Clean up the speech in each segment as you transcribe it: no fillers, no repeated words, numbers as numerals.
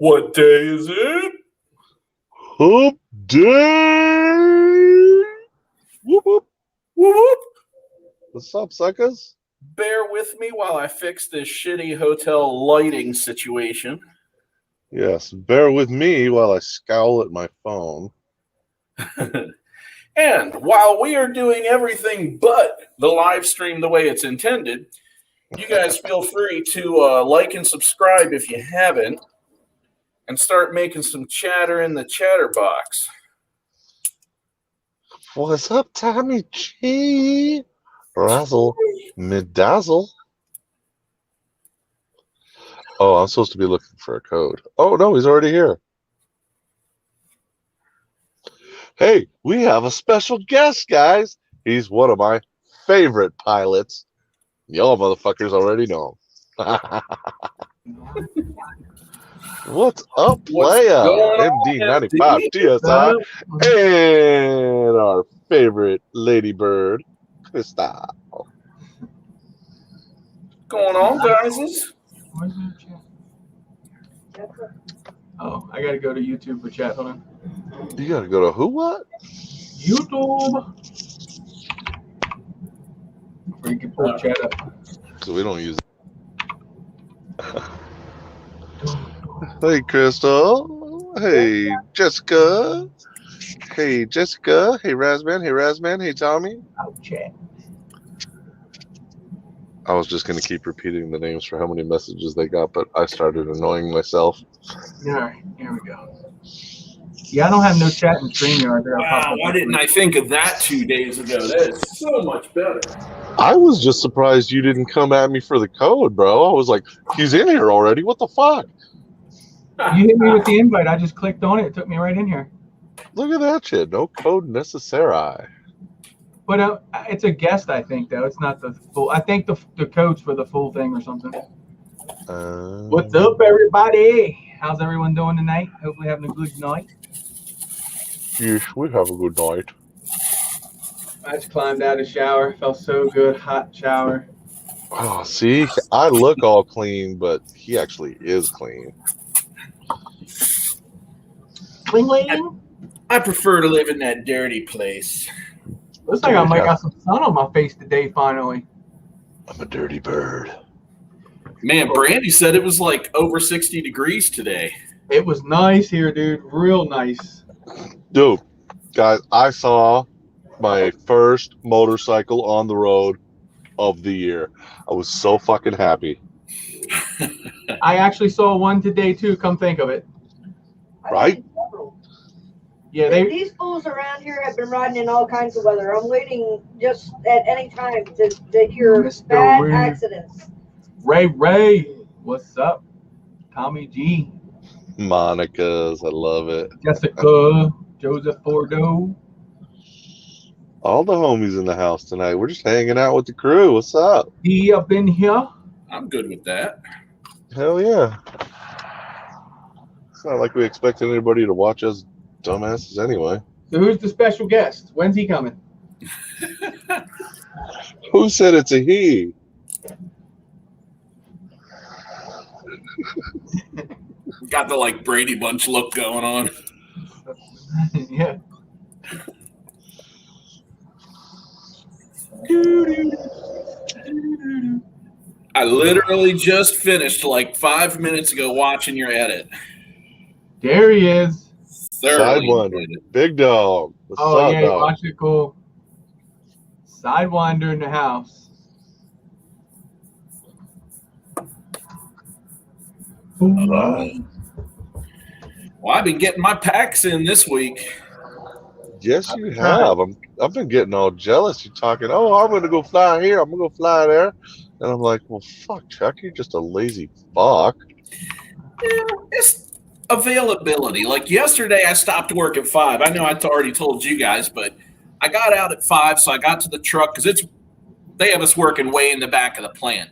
What day is it? Hump day! Whoop, whoop. Whoop, whoop. What's up, suckers? Bear with me while I fix this shitty hotel lighting situation. Yes, bear with me while I scowl at my phone. And while we are doing everything but the live stream the way it's intended, you guys feel free to like and subscribe if you haven't, and start making some chatter in the chatter box. What's up, Tommy G? Razzle, midazzle. Oh, I'm supposed to be looking for a code. Oh, no, he's already here. Hey, we have a special guest, guys. He's one of my favorite pilots. Y'all motherfuckers already know him. What's up, playa? MD95 TSI and our favorite ladybird, Krista. What's going on, guys? Where's your chat? Oh, I gotta go to YouTube for chat. Hold on. You gotta go to who? What? YouTube. Where you can pull chat up. So we don't use it. Hey, Crystal. Hey, Jessica. Hey, Jessica. Hey, Razman. Hey, Razman. Hey, Tommy. Oh, chat. I was just going to keep repeating the names for how many messages they got, but I started annoying myself. All right, here we go. Yeah, I don't have no chat in StreamYard. Wow, why didn't I think of that 2 days ago? That is so much better. I was just surprised you didn't come at me for the code, bro. I was like, he's in here already. What the fuck? You hit me with the invite. I just clicked on it. It took me right in here. Look at that shit. No code necessary. But it's a guest, I think, though. It's not the full. I think the code's for the full thing or something. What's up, everybody? How's everyone doing tonight? Hopefully having a good night. Yes, we have a good night. I just climbed out of the shower. Felt so good. Hot shower. Oh, see, I look all clean, but he actually is clean. I prefer to live in that dirty place. Looks like I might got some sun on my face today, finally. I'm a dirty bird. Man, Brandy said it was like over 60 degrees today. It was nice here, dude. Real nice. Dude, guys, I saw my first motorcycle on the road of the year. I was so fucking happy. I actually saw one today, too, come think of it. Right? Yeah, these fools around here have been riding in all kinds of weather. I'm waiting just at any time to hear bad accidents. Ray, what's up? Tommy G. Monica's, I love it. Jessica, Joseph Bordeaux. All the homies in the house tonight. We're just hanging out with the crew. What's up? He up in here. I'm good with that. Hell yeah. It's not like we expected anybody to watch us dumbasses anyway. So who's the special guest? When's he coming? Who said it's a he? Got the like Brady Bunch look going on. Yeah. I literally just finished like 5 minutes ago watching your edit. There he is. Sidewinder, big dog. What's Oh up, yeah, dog? watch it cool. Sidewinder in the house. Well, I've been getting my packs in this week. Yes, you have. I've been getting all jealous. You're talking, oh, I'm going to go fly here. I'm going to go fly there. And I'm like, well, fuck, Chuck. You're just a lazy fuck. Yeah, it's availability. Like yesterday, I stopped work at 5. I know I already told you guys, but I got out at 5, so I got to the truck because they have us working way in the back of the plant.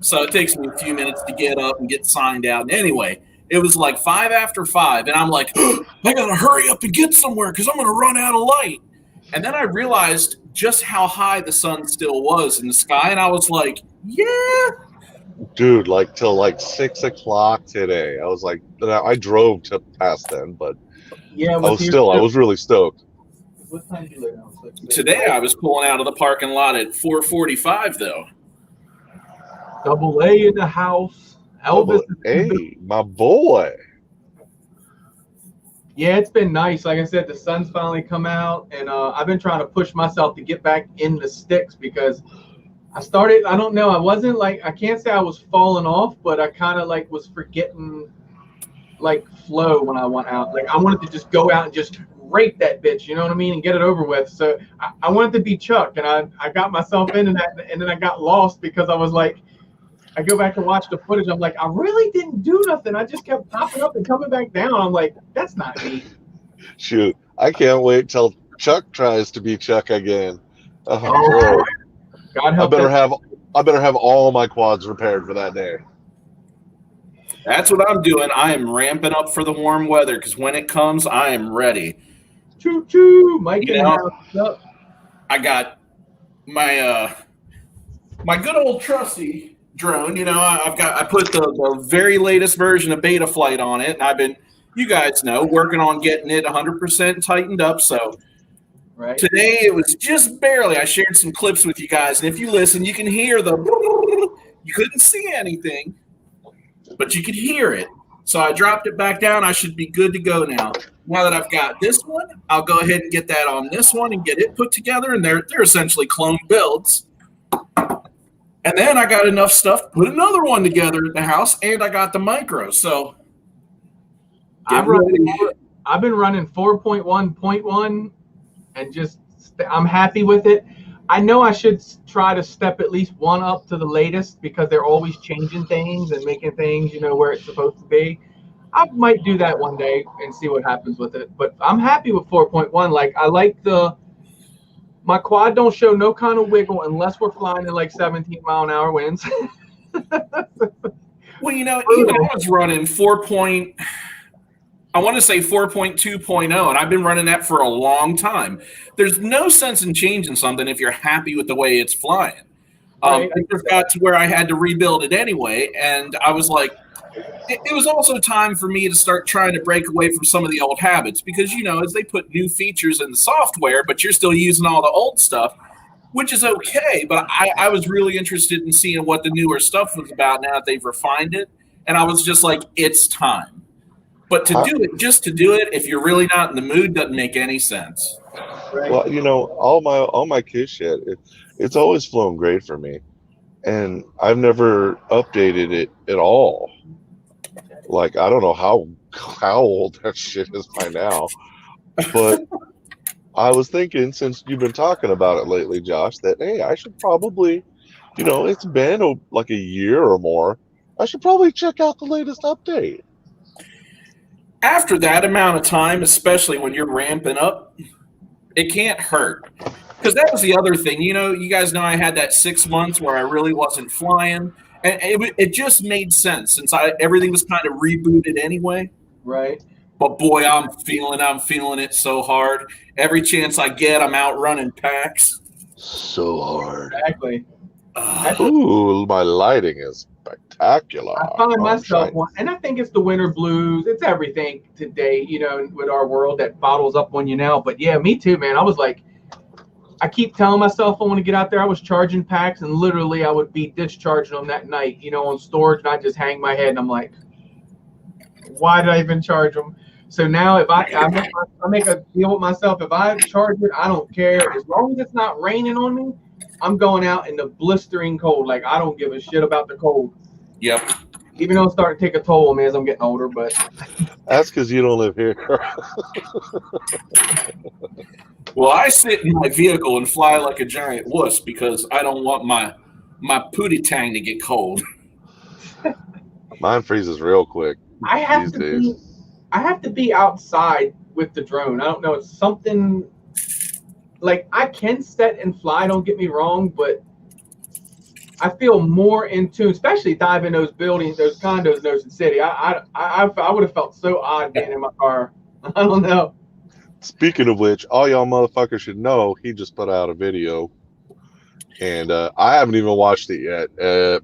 So it takes me a few minutes to get up and get signed out. And anyway, it was like 5 after 5, and I'm like, oh, I got to hurry up and get somewhere because I'm going to run out of light. And then I realized just how high the sun still was in the sky, and I was like, yeah, Dude, like till like 6 o'clock today. I was like, I drove to past then, but Yeah, I was really stoked. What time do you lay down? Today I was pulling out of the parking lot at 4:45 though. Double A in the house. Elvis. Hey, my boy. Yeah, it's been nice. Like I said, the sun's finally come out, and I've been trying to push myself to get back in the sticks because I don't know, I wasn't like, I can't say I was falling off, but I kind of like was forgetting like flow when I went out. Like I wanted to just go out and just rake that bitch, you know what I mean, and get it over with. So I wanted to be Chuck, and I got myself into that, and then I got lost because I was like, I go back and watch the footage. I'm like, I really didn't do nothing. I just kept popping up and coming back down. I'm like, that's not me. Shoot, I can't wait till Chuck tries to be Chuck again. Oh, God help. I better have all my quads repaired for that day. That's what I'm doing. I am ramping up for the warm weather because when it comes, I am ready. Choo choo, Mike. You know, I got my my good old trusty drone. You know, I put the very latest version of Betaflight on it, and I've been, you guys know, working on getting it 100% tightened up. So right. Today it was just barely. I shared some clips with you guys, and if you listen, you can hear the. You couldn't see anything, but you could hear it. So I dropped it back down. I should be good to go now. Now that I've got this one, I'll go ahead and get that on this one and get it put together. And they're essentially clone builds. And then I got enough stuff to put another one together at the house, and I got the micro. So I've been running 4.1.1, and just I'm happy with it. I know I should try to step at least one up to the latest because they're always changing things and making things, you know, where it's supposed to be. I might do that one day and see what happens with it. But I'm happy with 4.1. Like, I like my quad don't show no kind of wiggle unless we're flying in like 17-mile-an-hour winds. Well, you know, even I was running 4.2.0, and I've been running that for a long time. There's no sense in changing something if you're happy with the way it's flying. Right. I just got to where I had to rebuild it anyway, and I was like, it was also time for me to start trying to break away from some of the old habits because, you know, as they put new features in the software, but you're still using all the old stuff, which is okay. But I was really interested in seeing what the newer stuff was about now that they've refined it, and I was just like, it's time. But to do it, just to do it, if you're really not in the mood, doesn't make any sense. Right. Well, you know, all my kid shit, it's always flown great for me, and I've never updated it at all. Like, I don't know how old that shit is by now, but I was thinking, since you've been talking about it lately, Josh, that hey, I should probably, you know, it's been like a year or more. I should probably check out the latest update. After that amount of time, especially when you're ramping up, it can't hurt. Because that was the other thing. You know, you guys know I had that 6 months where I really wasn't flying. And it just made sense since everything was kind of rebooted anyway. Right. But boy, I'm feeling it so hard. Every chance I get, I'm out running packs. So hard. Exactly. Ooh, my lighting is spectacular. I find myself one, and I think it's the winter blues. It's everything today, you know, with our world that bottles up on you now. But yeah, me too, man. I was like, I keep telling myself I want to get out there. I was charging packs, and literally I would be discharging them that night, you know, on storage, and I just hang my head, and I'm like, why did I even charge them? So now if I make a deal with myself, if I charge it, I don't care. As long as it's not raining on me, I'm going out in the blistering cold. Like, I don't give a shit about the cold. Yep. Even though it's starting to take a toll on me as I'm getting older, but that's because you don't live here. Well, I sit in my vehicle and fly like a giant wuss because I don't want my pootie tang to get cold. Mine freezes real quick. I have to be outside with the drone. I don't know. It's something like I can set and fly. Don't get me wrong, but I feel more in tune, especially diving those buildings, those condos in Ocean City. I would have felt so odd being in my car. I don't know. Speaking of which, all y'all motherfuckers should know he just put out a video, and I haven't even watched it yet.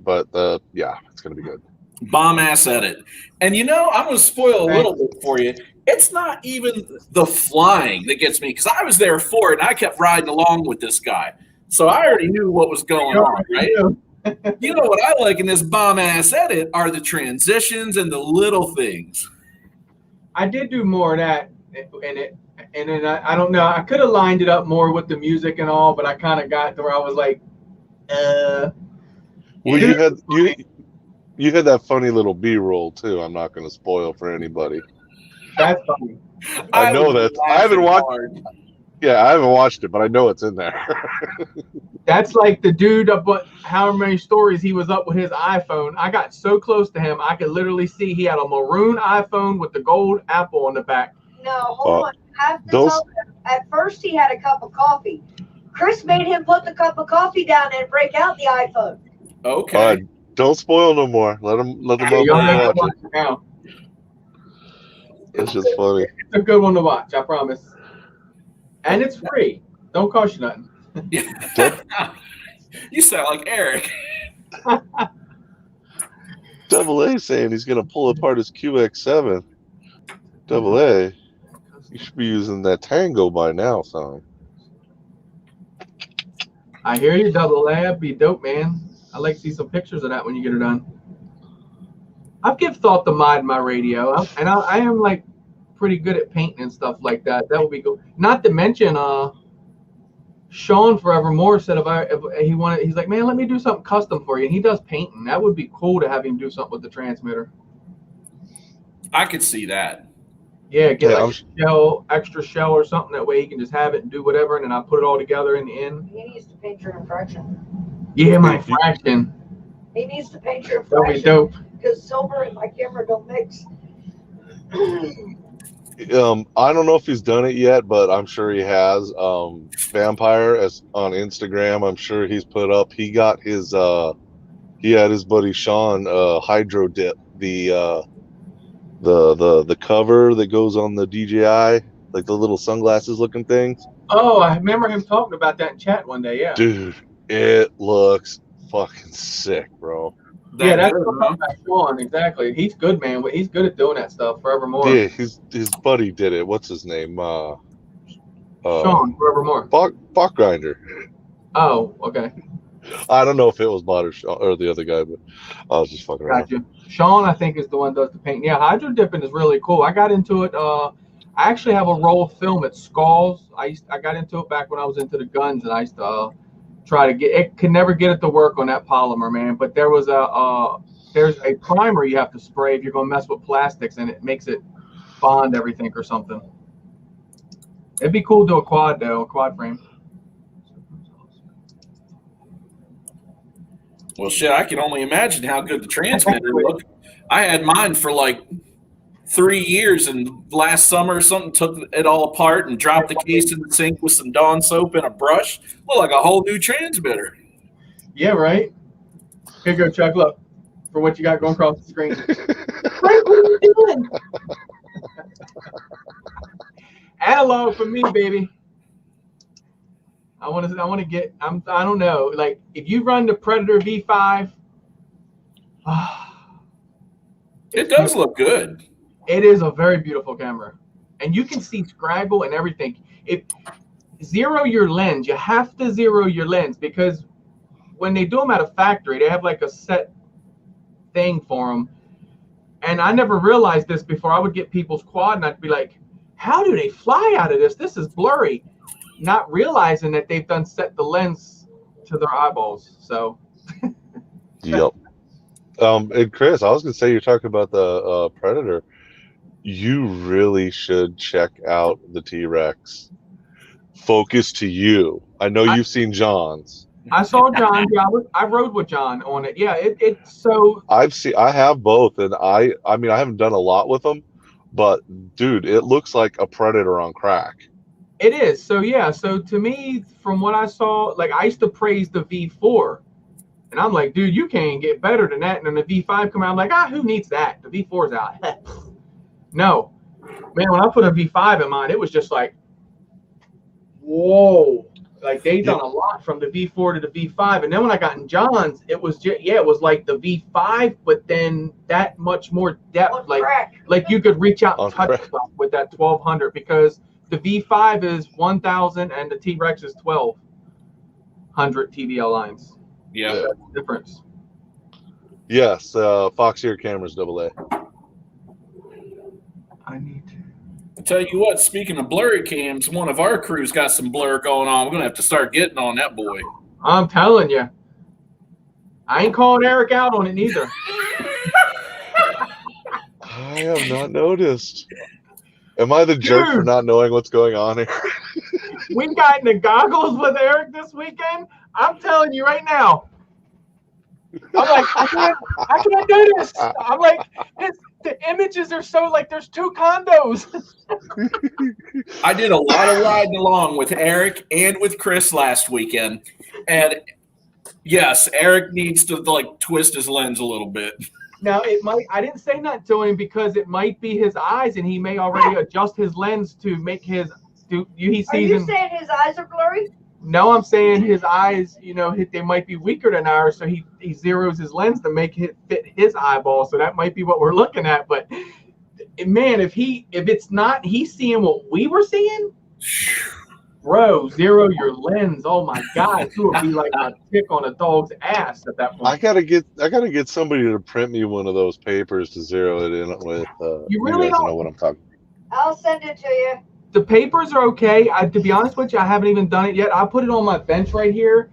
But yeah, It's going to be good. Bomb ass edit. And I'm going to spoil a little bit for you. It's not even the flying that gets me, because I was there for it and I kept riding along with this guy. So I already knew what was going on, right? You know what I like in this bomb ass edit are the transitions and the little things. I did do more of that and then I don't know. I could have lined it up more with the music and all, but I kind of got to where I was like, Well, you had that funny little B-roll too. I'm not going to spoil for anybody. That's funny. I know that. I haven't watched. Yeah, I haven't watched it, but I know it's in there. That's like the dude up what how many stories he was up with his iPhone. I got so close to him, I could literally see he had a maroon iPhone with the gold apple on the back. No, hold on. I have to tell you, at first he had a cup of coffee. Chris made him put the cup of coffee down and break out the iPhone. Okay. Don't spoil no more. Let them watch it. Now. It's just funny. It's a good one to watch, I promise. And it's free. Don't cost you nothing. You sound like Eric. Double A saying he's going to pull apart his QX7. Double A, you should be using that Tango by now, son. I hear you, Double A. That'd be dope, man. I'd like to see some pictures of that when you get her done. I've given thought to mod my radio, and I am like pretty good at painting and stuff like that. That would be cool. Not to mention, Sean Forevermore said if he's like, man, let me do something custom for you. And he does painting. That would be cool to have him do something with the transmitter. I could see that. Yeah, get like extra shell or something. That way he can just have it and do whatever, and then I put it all together in the end. He needs to paint your infraction. Yeah, my fraction. He needs to paint your That'll be infraction. dope. Because silver and my camera don't mix. I don't know if he's done it yet, but I'm sure he has. Vampire on Instagram, I'm sure he's put up. He got his he had his buddy Sean hydro dip the cover that goes on the DJI, like the little sunglasses looking things. Oh, I remember him talking about that in chat one day. Yeah, dude, it looks fucking sick, bro. Yeah, that's Sean. Exactly. He's good, man. He's good at doing that stuff. Forevermore. Yeah, his buddy did it. What's his name? Sean Forevermore. Bach Grinder. Oh, okay. I don't know if it was Bot or the other guy, but I was just fucking around. Gotcha. Sean, I think, is the one that does the paint. Yeah, hydro dipping is really cool. I got into it. I actually have a roll of film at Skulls. I got into it back when I was into the guns, and I used to try to get it. Could never get it to work on that polymer, man. But there was there's a primer you have to spray if you're going to mess with plastics, and it makes it bond everything or something. It'd be cool to do a quad frame. Well, shit, I can only imagine how good the transmitter looked. I had mine for like 3 years, and last summer or something took it all apart and dropped the case in the sink with some Dawn soap and a brush. Looked like a whole new transmitter. Yeah, right? Here you go, Chuck. Look, for what you got going across the screen. Frank, what are you doing? Analog for me, baby. I want to get. I don't know. Like if you run the Predator V5, it does look good. It is a very beautiful camera, and you can see scraggle and everything. Zero your lens. You have to zero your lens because when they do them at a factory, they have like a set thing for them. And I never realized this before. I would get people's quad, and I'd be like, "How do they fly out of this? This is blurry." Not realizing that they've done set the lens to their eyeballs. So. Yep. And Chris, I was gonna say, you're talking about the Predator. You really should check out the T-Rex. Focus to you. I know you've seen John's. I saw John. Yeah, I rode with John on it. Yeah, it's so. I have both, and I mean I haven't done a lot with them, but dude, it looks like a Predator on crack. It is. So yeah. So to me, from what I saw, like I used to praise the V4, and I'm like, dude, you can't get better than that. And then the V5 come out, I'm like, who needs that? The V4's out. No, man. When I put a V5 in mine, it was just like, whoa. Like they done a lot from the V4 to the V5, and then when I got in John's, it was it was like the V5, but then that much more depth, like you could reach out and touch stuff with that 1200 because the V5 is 1000 and the T-Rex is 1200 TVL lines. Yeah, that's the difference. Yes, Fox Ear cameras AA. I need to. I tell you what, speaking of blurry cams, one of our crews got some blur going on. We're gonna have to start getting on that boy. I'm telling you, I ain't calling Eric out on it neither. I have not noticed. Am I the jerk for not knowing what's going on here? We got in the goggles with Eric this weekend. I'm telling you right now. I'm like, I can't do this. I'm like, the images are so like there's two condos. I did a lot of riding along with Eric and with Chris last weekend, and yes, Eric needs to like twist his lens a little bit. Now it might. I didn't say that to him because it might be his eyes, and he may already adjust his lens to make his. He sees. Are you saying his eyes are blurry? No, I'm saying his eyes, they might be weaker than ours, so he zeroes his lens to make it fit his eyeball. So that might be what we're looking at. But man, if it's not, he's seeing what we were seeing. Bro, zero your lens. Oh my God, it would be like a tick on a dog's ass at that point. I gotta get somebody to print me one of those papers to zero it in with. You really don't know what I'm talking about. I'll send it to you. The papers are okay. To be honest with you, I haven't even done it yet. I'll put it on my bench right here,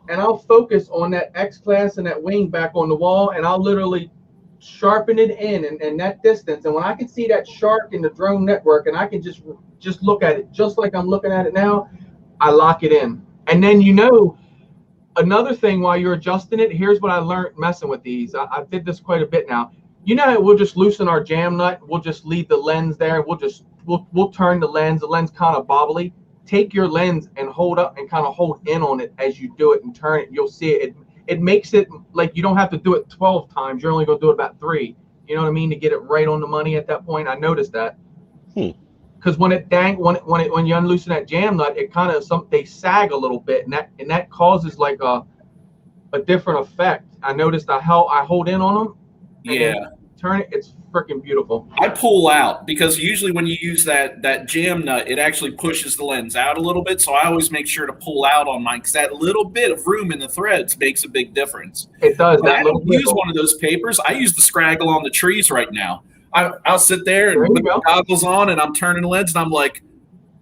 and I'll focus on that X-Class and that wing back on the wall, and I'll literally sharpen it in and that distance. And when I can see that shark in the drone network, and I can just look at it just like I'm looking at it now, I lock it in. And then another thing while you're adjusting it, here's what I learned messing with these. I did this quite a bit now. We'll just loosen our jam nut. We'll just leave the lens there. We'll turn the lens kind of bobbly. Take your lens and hold up and kind of hold in on it as you do it and turn it. You'll see it. It makes it like you don't have to do it 12 times. You're only going to do it about 3. You know what I mean? To get it right on the money at that point. I noticed that. Because when you unloosen that jam nut, it kind of they sag a little bit, and that causes like a different effect. I noticed I hold in on them. Yeah. Turn it. It's freaking beautiful. I pull out because usually when you use that jam nut, it actually pushes the lens out a little bit. So I always make sure to pull out on mine because that little bit of room in the threads makes a big difference. It does. But I don't use one of those papers. I use the scraggle on the trees right now. I'll sit there and put the goggles on, and I'm turning the lens, and I'm like,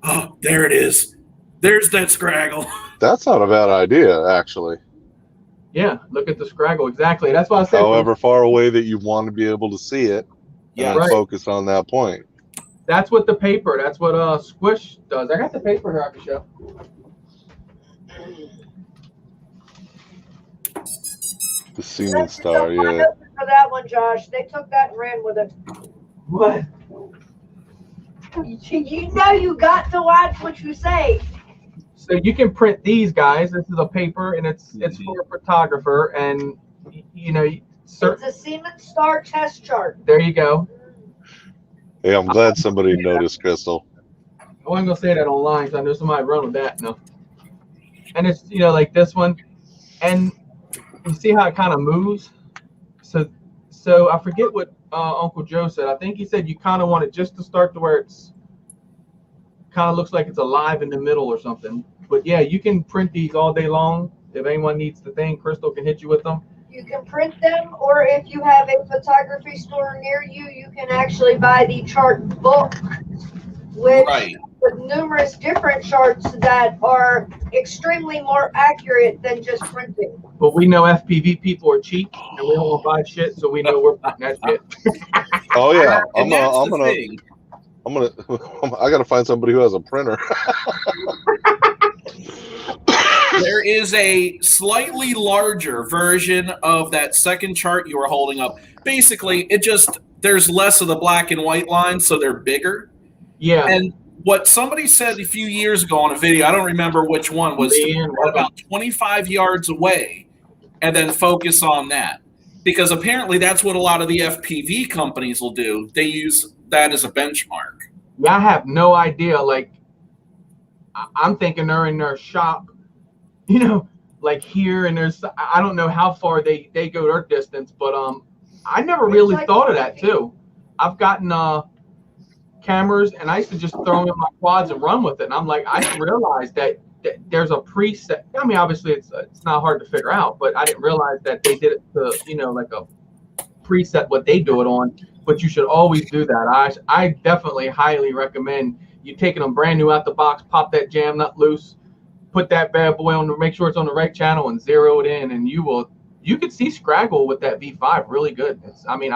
oh, there it is. There's that scraggle. That's not a bad idea, actually. Yeah, look at the scraggle. Exactly. That's why I said. However far away that you want to be able to see it, focus on that point. That's what the paper. That's what Squish does. I got the paper here I can show. The Seaman Star, yeah. For that one, Josh, they took that and ran with it. What? You got to watch what you say. So you can print these guys. This is a paper, and it's for a photographer, and it's a Seaman Star test chart. There you go. Hey, I'm glad somebody noticed, Crystal. I wasn't gonna say that online because I know somebody run with that. No. And it's like this one, and you see how it kind of moves. So I forget what Uncle Joe said. I think he said you kind of want it just to start to where it's kind of looks like it's alive in the middle or something. But yeah, you can print these all day long. If anyone needs the thing, Crystal can hit you with them. You can print them, or if you have a photography store near you, you can actually buy the chart book, with numerous different charts that are extremely more accurate than just printing. But we know FPV people are cheap, and we don't want to buy shit, so we know we're printing that shit. Oh yeah, I gotta find somebody who has a printer. There is a slightly larger version of that second chart you were holding up. Basically, there's less of the black and white lines, so they're bigger. Yeah. And what somebody said a few years ago on a video, I don't remember which one, was to put about 25 yards away and then focus on that. Because apparently that's what a lot of the FPV companies will do. They use that as a benchmark. Yeah, I have no idea. Like, I'm thinking they're in their shop you know, like here, and there's, I don't know how far they go their distance, but I never really thought of that too. I've gotten cameras, and I used to just throw them in my quads and run with it. And I'm like, I didn't realize that there's a preset. I mean, obviously it's not hard to figure out, but I didn't realize that they did it to, you know, like a preset what they do it on. But you should always do that. I definitely highly recommend you taking them brand new out the box, pop that jam nut loose, put that bad boy on, make sure it's on the right channel, and zero it in, and you could see Scraggle with that V5 really good. I mean,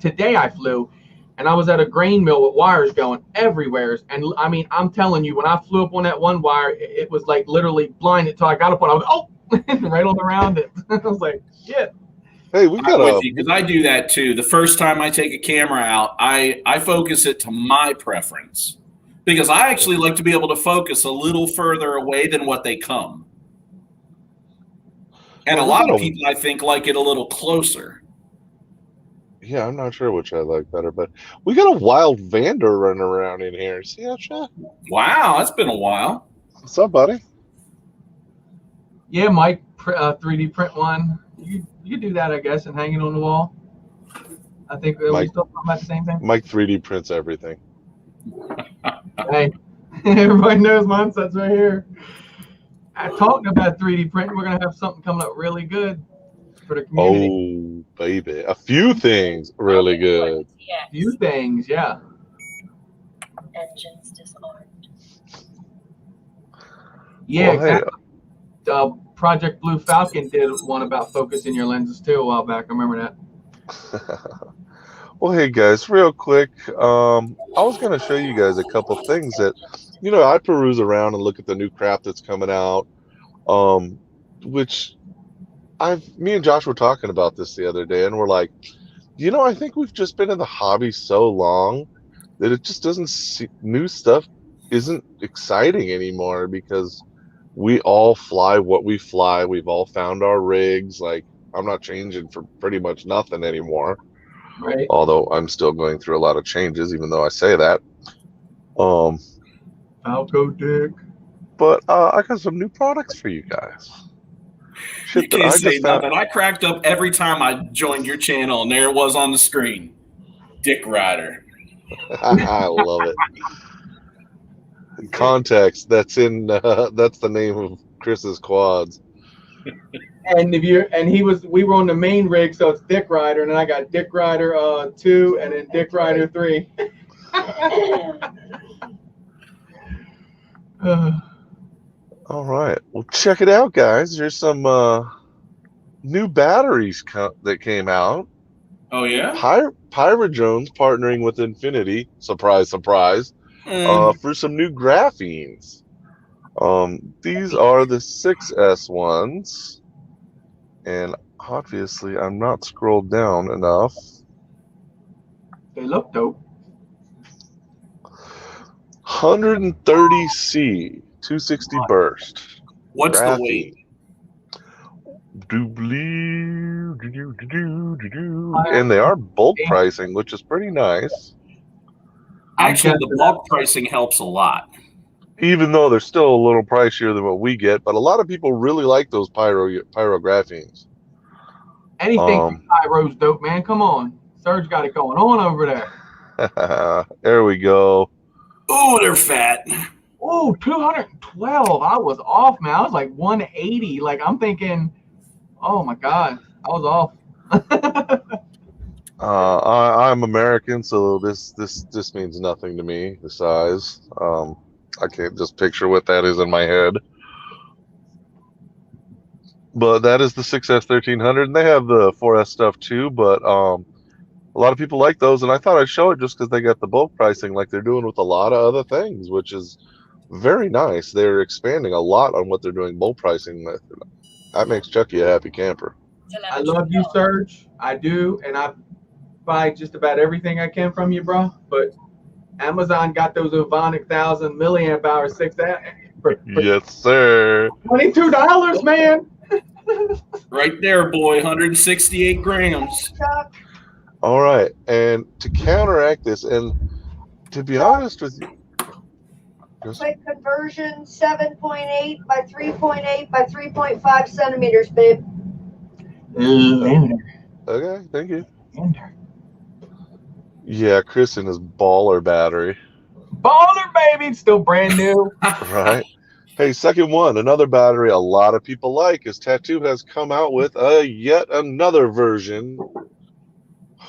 today I flew, and I was at a grain mill with wires going everywhere. And I mean, I'm telling you, when I flew up on that one wire, it was like literally blinded till I got up on. I was right on around it. I was like, shit. Hey, we got because I do that too. The first time I take a camera out, I focus it to my preference, because I actually like to be able to focus a little further away than what they come. And a lot of people, I think, like it a little closer. Yeah, I'm not sure which I like better, but we got a wild Vander running around in here. See that shit? Wow, that's been a while. What's up, buddy? Yeah, Mike, 3D print one. You do that, I guess, and hang it on the wall. I think we still talking about the same thing. Mike 3D prints everything. Hey, everybody knows mine sets right here. Talking about 3D printing, we're gonna have something coming up really good for the community. Oh, baby, a few things really good. A few things, yeah. Engines disarmed. Yeah, well, hey, Project Blue Falcon did one about focusing your lenses too a while back. I remember that. Well, hey guys, real quick, I was going to show you guys a couple things that, you know, I peruse around and look at the new crap that's coming out, which me and Josh were talking about this the other day, and we're like, you know, I think we've just been in the hobby so long that it just doesn't new stuff isn't exciting anymore, because we all fly what we fly. We've all found our rigs. Like, I'm not changing for pretty much nothing anymore. Right. Although I'm still going through a lot of changes, even though I say that. Falco dick. But I got some new products for you guys. Shit, you can't say nothing. I cracked up every time I joined your channel, and there it was on the screen. Dick Rider. I love it. In context, that's the name of Chris's quads. And we were on the main rig, so it's Dick Rider, and then I got Dick Rider 2 and then Dick Rider 3. All right, well, check it out, guys. There's some new batteries that came out. Oh yeah, Pyrojones partnering with Infinity. Surprise, surprise. For some new graphenes. These are the 6S ones, and obviously I'm not scrolled down enough. They look dope. 130C 260 burst. What's the weight? And they are bulk pricing, which is pretty nice. Actually, the bulk pricing helps a lot. Even though they're still a little pricier than what we get, but a lot of people really like those pyrographenes. Anything pyro's dope, man. Come on. Serge got it going on over there. There we go. Oh, they're fat. Oh, 212. I was off, man. I was like 180. Like, I'm thinking, oh my God, I was off. I'm American, so this means nothing to me, the size. I can't just picture what that is in my head. But that is the 6S 1300, and they have the 4S stuff too, but a lot of people like those, and I thought I'd show it just because they got the bulk pricing like they're doing with a lot of other things, which is very nice. They're expanding a lot on what they're doing bulk pricing with. That makes Chucky a happy camper. I love you, Serge. I do, and I buy just about everything I can from you, bro. But Amazon got those Ovonic 1000 milliamp hour 6S. Yes, sir. $22, man. Right there, boy. 168 grams. All right, and to counteract this, and to be honest with you, Quick conversion, 7.8 by 3.8 by 3.5 centimeters, babe. Okay, thank you. Yeah, Chris and his baller battery. Baller, baby, it's still brand new. Right. Hey, second one, another battery a lot of people like is Tattoo has come out with yet another version.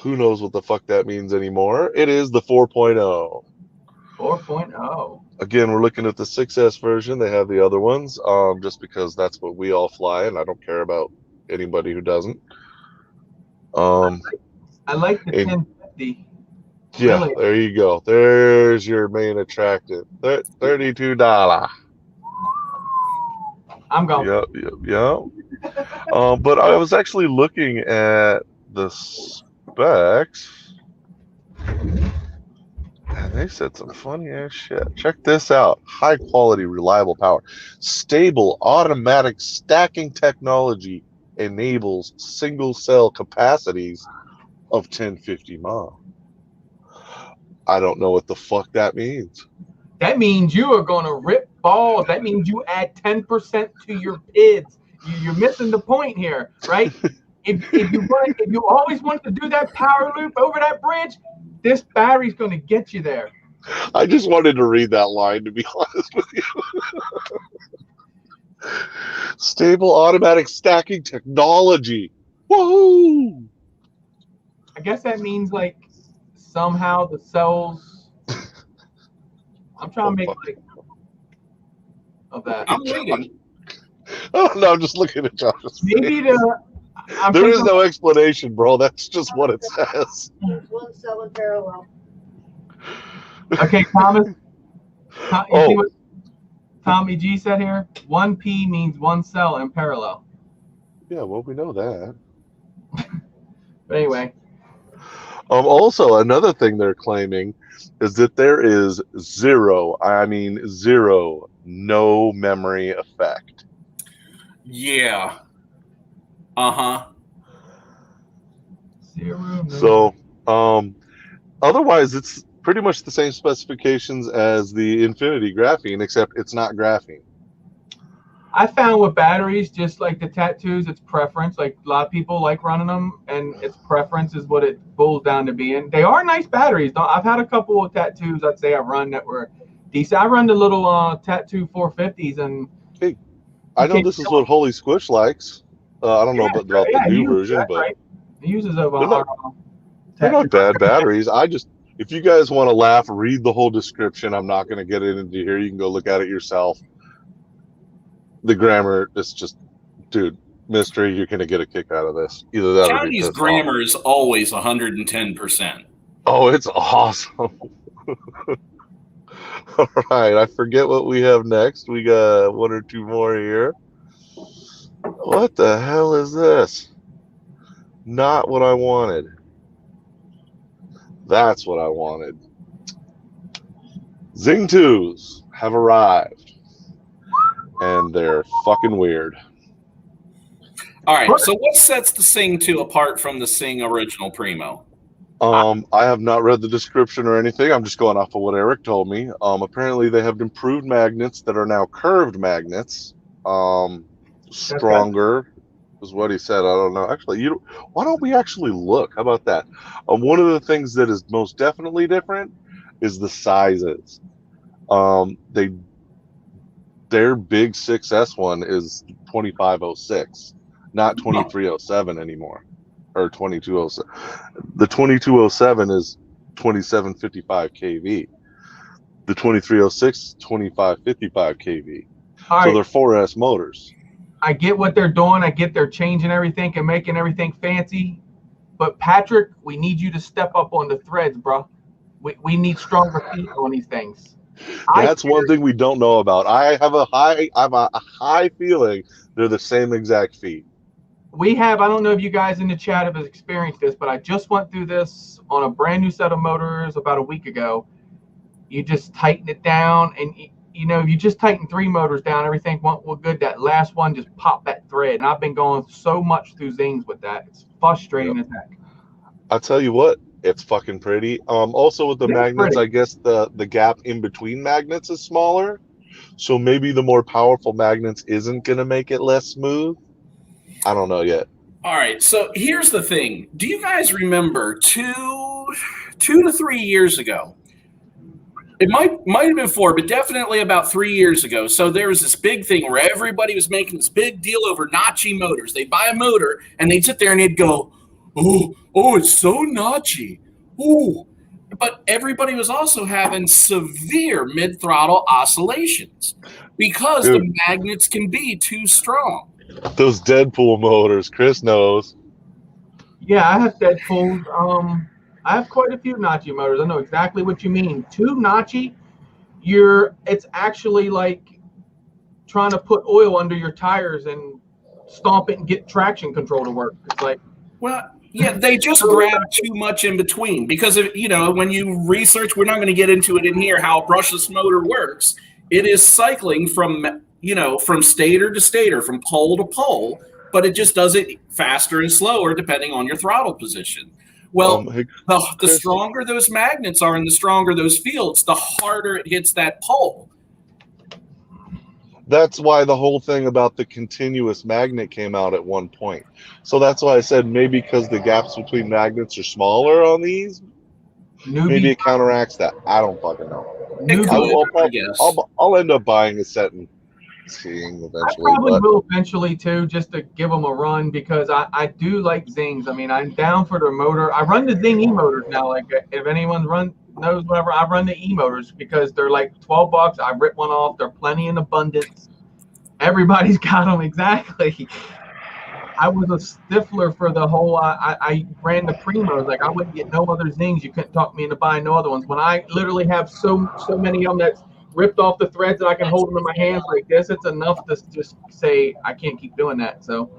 Who knows what the fuck that means anymore? It is the 4.0. 4.0. Again, we're looking at the 6S version. They have the other ones, just because that's what we all fly, and I don't care about anybody who doesn't. I like the 1050. Yeah, Really? there you go. There's your main attractive. $32. I'm going. Yep. But I was actually looking at the specs, and they said some funny ass shit. Check this out. High quality, reliable power. Stable automatic stacking technology enables single cell capacities of 1050 mAh. I don't know what the fuck that means. That means you are going to rip balls. That means you add 10% to your PIDs. You're missing the point here, right? if you always want to do that power loop over that bridge, this battery's going to get you there. I just wanted to read that line, to be honest with you. Stable automatic stacking technology. Woohoo! I guess that means like somehow the cells. I'm trying to make like of that. I'm waiting. Oh no, I'm just looking at Josh. Maybe there is no explanation, bro. That's just what it says. One cell in parallel. Okay, Thomas. You Oh. see what Tommy G said here? 1P means one cell in parallel. Yeah, well, we know that. But anyway. Also, another thing they're claiming is that there is zero no memory effect. Yeah. Zero. So, otherwise, it's pretty much the same specifications as the Infinity graphene, except it's not graphene. I found with batteries, just like the tattoos, it's preference. Like a lot of people like running them, and it's preference is what it boils down to being. They are nice batteries. I've had a couple of tattoos I'd say I've run that were decent. I run the little tattoo 450s, and hey, I know this is what Holy Squish likes. I don't know about the new version, but right. It uses a they're not bad batteries. If you guys want to laugh, read the whole description. I'm not going to get it into here. You can go look at it yourself. The grammar is just, dude, mystery. You're going to get a kick out of this. Either that or Chinese grammar is always 110%. Oh, it's awesome. All right, I forget what we have next. We got one or two more here. What the hell is this? Not what I wanted. That's what I wanted. Zing 2s have arrived. And they're fucking weird. All right, so what sets the Sing 2 apart from the Sing original Primo? I have not read the description or anything. I'm just going off of what Eric told me. Apparently they have improved magnets that are now curved magnets. Stronger is what he said. I don't know. Actually, why don't we actually look? How about that? One of the things that is most definitely different is the sizes. Their big 6S one is 2506, not 2307 anymore, or 2207. The 2207 is 2755 kV. The 2306 2555 kV. So they're 4S motors. I get what they're doing. I get they're changing everything and making everything fancy. But Patrick, we need you to step up on the threads, bro. We need stronger feet on these things. That's one thing we don't know about. I have a high feeling they're the same exact feet. I don't know if you guys in the chat have experienced this, but I just went through this on a brand new set of motors about a week ago. You just tighten it down, and if you just tighten 3 motors down, everything went good. That last one just popped that thread, and I've been going so much through Zings with that. It's frustrating as heck. I'll tell you what, It's fucking pretty. Also with the It is magnets, pretty. I guess the gap in between magnets is smaller. So maybe the more powerful magnets isn't gonna make it less smooth. I don't know yet. All right, so here's the thing. Do you guys remember 2 to 3 years ago? It might have been 4, but definitely about 3 years ago. So there was this big thing where everybody was making this big deal over notchy motors. They'd buy a motor and they'd sit there and they'd go, "Oh, it's so notchy." Oh, but everybody was also having severe mid-throttle oscillations because Dude, the magnets can be too strong. those Deadpool motors, Chris knows. Yeah, I have Deadpool. I have quite a few notchy motors. I know exactly what you mean. Too notchy, it's actually like trying to put oil under your tires and stomp it and get traction control to work. It's like, well, yeah, they just grab too much in between because when you research, we're not going to get into it in here how a brushless motor works. It is cycling from stator to stator, from pole to pole, but it just does it faster and slower depending on your throttle position. Well, the stronger those magnets are and the stronger those fields, the harder it hits that pole. That's why the whole thing about the continuous magnet came out at one point. So that's why I said maybe because the gaps between magnets are smaller on these, maybe it counteracts that. I don't fucking know. I guess. I'll end up buying a set and seeing eventually. I probably will eventually too, just to give them a run because I do like Zings. I mean, I'm down for the motor. I run the Zing e-motors now. Like if anyone knows whatever, I run the e-motors because they're like $12. I rip one off. They're plenty in abundance. Everybody's got them exactly. I was a stiffler for the whole. I ran the Primos. Like I wouldn't get no other Zings. You couldn't talk me into buying no other ones. When I literally have so many of them that's ripped off the threads that I can hold them in my hands like this, it's enough to just say I can't keep doing that. So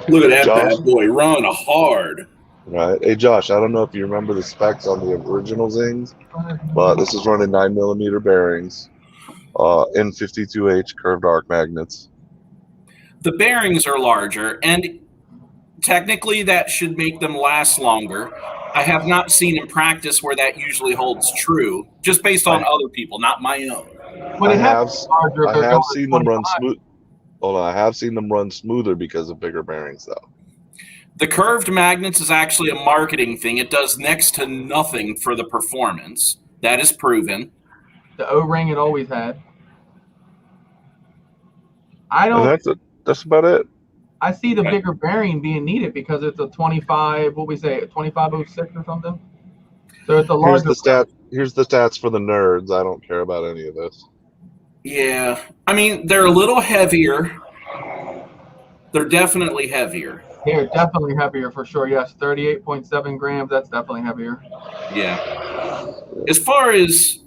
look at that bad boy run hard. Right. Hey Josh, I don't know if you remember the specs on the original Zings, but this is running 9mm bearings, N52H curved arc magnets. The bearings are larger, and technically that should make them last longer. I have not seen in practice where that usually holds true, just based on other people, not my own. But I have seen them run smooth. Hold on, I have seen them run smoother because of bigger bearings, though. The curved magnets is actually a marketing thing. It does next to nothing for the performance. That is proven. The O-ring it always had. I don't. And that's about it. I see the bigger bearing being needed because it's a 25. What we say, a 2506 or something. So it's a larger. Here's the stats for the nerds. I don't care about any of this. Yeah, I mean they're a little heavier. They're definitely heavier. They're definitely heavier for sure. Yes, 38.7 grams. That's definitely heavier. Yeah. As far as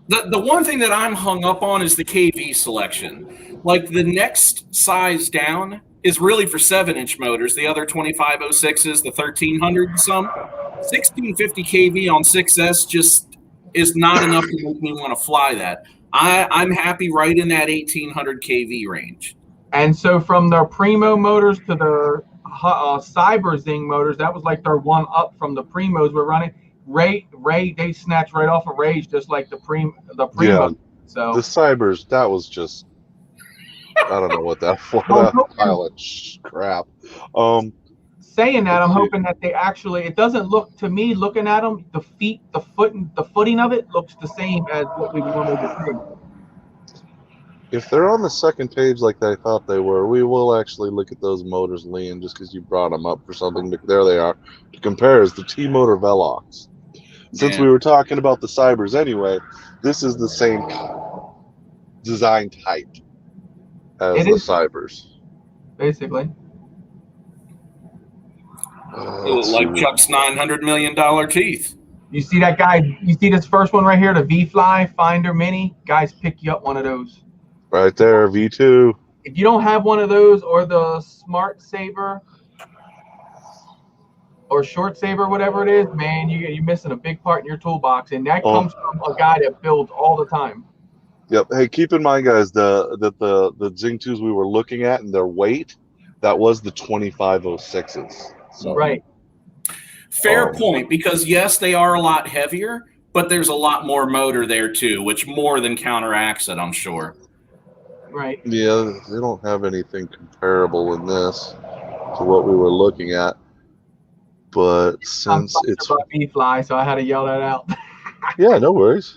the one thing that I'm hung up on is the KV selection. Like the next size down is really for 7-inch motors. The other 2506s, the 1300 and some. 1650 kV on 6S just is not enough to make me want to fly that. I'm happy right in that 1800 kV range. And so from their Primo motors to their Cyber Zing motors, that was like their one up from the Primos we're running. Ray, they snatched right off of Rage just like the Primo. Yeah, so the Cybers, that was just, I don't know what that for. That pile of crap. Saying that, I'm hoping that they actually. It doesn't look to me. Looking at them, the footing of it looks the same as what we normally see. If they're on the second page like I thought they were, we will actually look at those motors, Liam, just because you brought them up for something. There they are. To compare is the T-Motor Velox. Since we were talking about the Cybers anyway, this is the same design type as the Cybers. Basically. Like Chuck's $900 million teeth. You see that guy? You see this first one right here, the V-Fly Finder Mini? Guys, pick you up one of those. Right there, V2. If you don't have one of those or the Smart Saver or Short Saver, whatever it is, man, you're missing a big part in your toolbox. And that comes from a guy that builds all the time. Yep. Hey, keep in mind, guys, the Zing 2s we were looking at and their weight, that was the 2506s. So. Right. Fair point, because yes, they are a lot heavier, but there's a lot more motor there too, which more than counteracts it, I'm sure. Right. Yeah, they don't have anything comparable in this to what we were looking at. But since it's Betaflight, so I had to yell that out. yeah, no worries.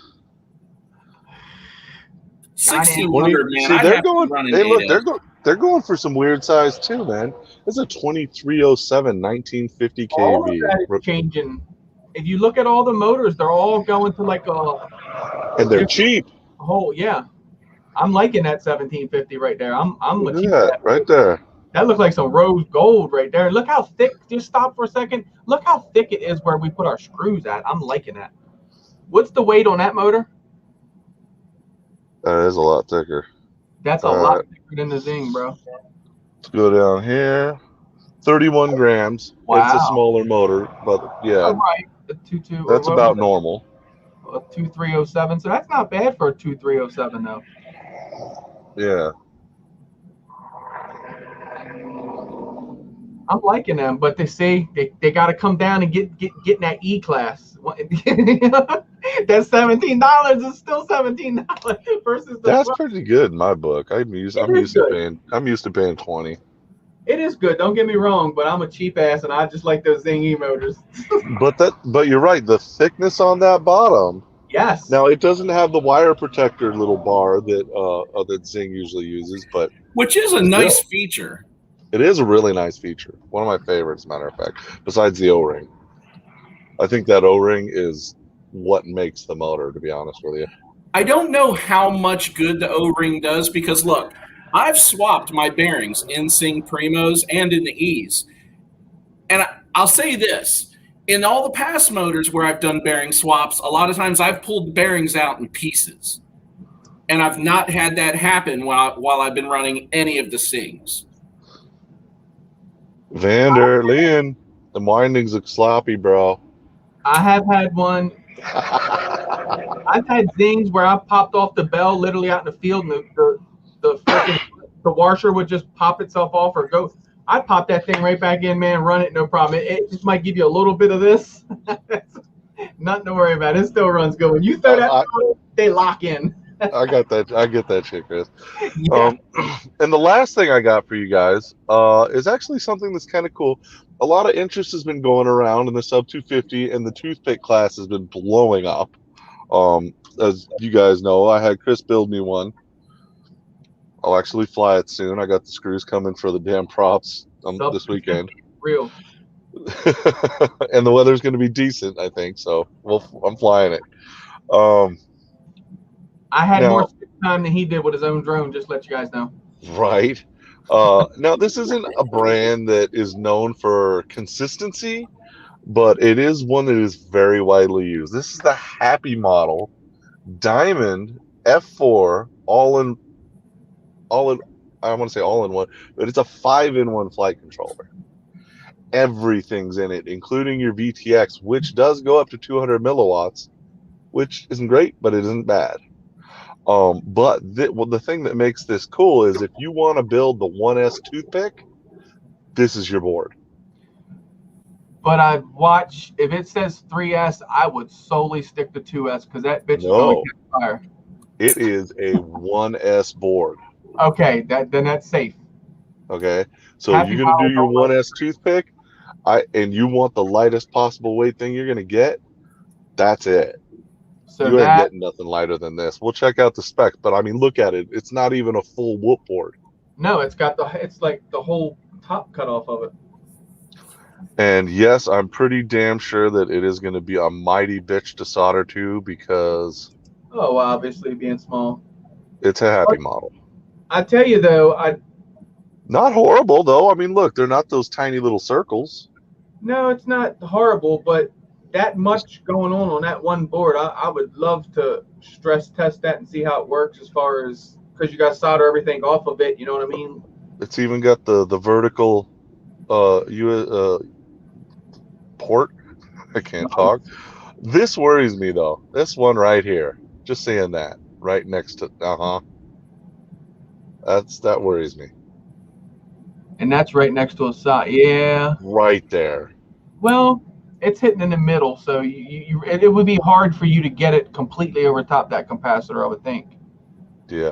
1600, man. See, they're going. Hey, look, they're going for some weird size too, man. It's a 2307 1950 kV. All of that is changing. If you look at all the motors, they're all going to like and they're cheap. Yeah. I'm liking that 1750 right there. I'm look at that right there. That looks like some rose gold right there. Look how thick. Just stop for a second. Look how thick it is where we put our screws at. I'm liking that. What's the weight on that motor? That is a lot thicker. That's a lot thicker than the Zing, bro. Let's go down here. 31 grams. Wow. It's a smaller motor, but yeah. Oh, right. The 22. That's about normal. A 2307. So that's not bad for a 2307 though. Yeah. I'm liking them, but they say they got to come down and get in that E class. That $17 is still $17 versus. That's pretty good in my book. I'm used to paying 20. It is good. Don't get me wrong, but I'm a cheap ass and I just like those Zing E motors. but you're right. The thickness on that bottom. Yes. Now it doesn't have the wire protector little bar that Zing usually uses, but which is a nice feature. It is a really nice feature. One of my favorites, matter of fact, besides the O-ring. I think that O-ring is what makes the motor, to be honest with you. I don't know how much good the O-ring does because, look, I've swapped my bearings in Zing Primos and in the E's. And I'll say this. In all the past motors where I've done bearing swaps, a lot of times I've pulled bearings out in pieces. And I've not had that happen while I've been running any of the Zings. Vander, Leon, the windings look sloppy, bro. I have had one. I've had Zings where I popped off the bell literally out in the field, and the washer would just pop itself off or go. I pop that thing right back in, man. Run it, no problem. It just might give you a little bit of this. Nothing to worry about. It still runs good. When you throw that, they lock in. I get that shit, Chris. Yeah. And the last thing I got for you guys is actually something that's kind of cool. A lot of interest has been going around in the sub 250, and the toothpick class has been blowing up. As you guys know, I had Chris build me one. I'll actually fly it soon. I got the screws coming for the damn props this weekend. Real. And the weather's going to be decent, I think. So I'm flying it. I had more time than he did with his own drone, just to let you guys know. Right. Now, this isn't a brand that is known for consistency, but it is one that is very widely used. This is the Happy model Diamond F4 all in I want to say all in one, but it's a 5-in-1 flight controller. Everything's in it, including your VTX, which does go up to 200 milliwatts, which isn't great, but it isn't bad. But the thing that makes this cool is if you want to build the 1S toothpick, this is your board. But I watch, if it says 3S, I would solely stick to 2S because that bitch is going to catch fire. It is a 1S board. Okay, then that's safe. Okay, so you're going to do your 1S toothpick, and you want the lightest possible weight thing you're going to get, that's it. So you ain't getting nothing lighter than this. We'll check out the specs, but I mean, look at it. It's not even a full whoop board. No, it's like the whole top cut off of it. And yes, I'm pretty damn sure that it is going to be a mighty bitch to solder to because... Oh, obviously being small. It's a Happy model. I tell you though, not horrible though. I mean, look, they're not those tiny little circles. No, it's not horrible, but that much going on that one board, I would love to stress test that and see how it works as far as, because you got to solder everything off of it, you know what I mean? It's even got the vertical port. I can't talk. This worries me though. This one right here, just saying that, right next to, that worries me. And that's right next to a socket. Yeah. Right there. Well, it's hitting in the middle, so it would be hard for you to get it completely over top that capacitor, I would think. Yeah,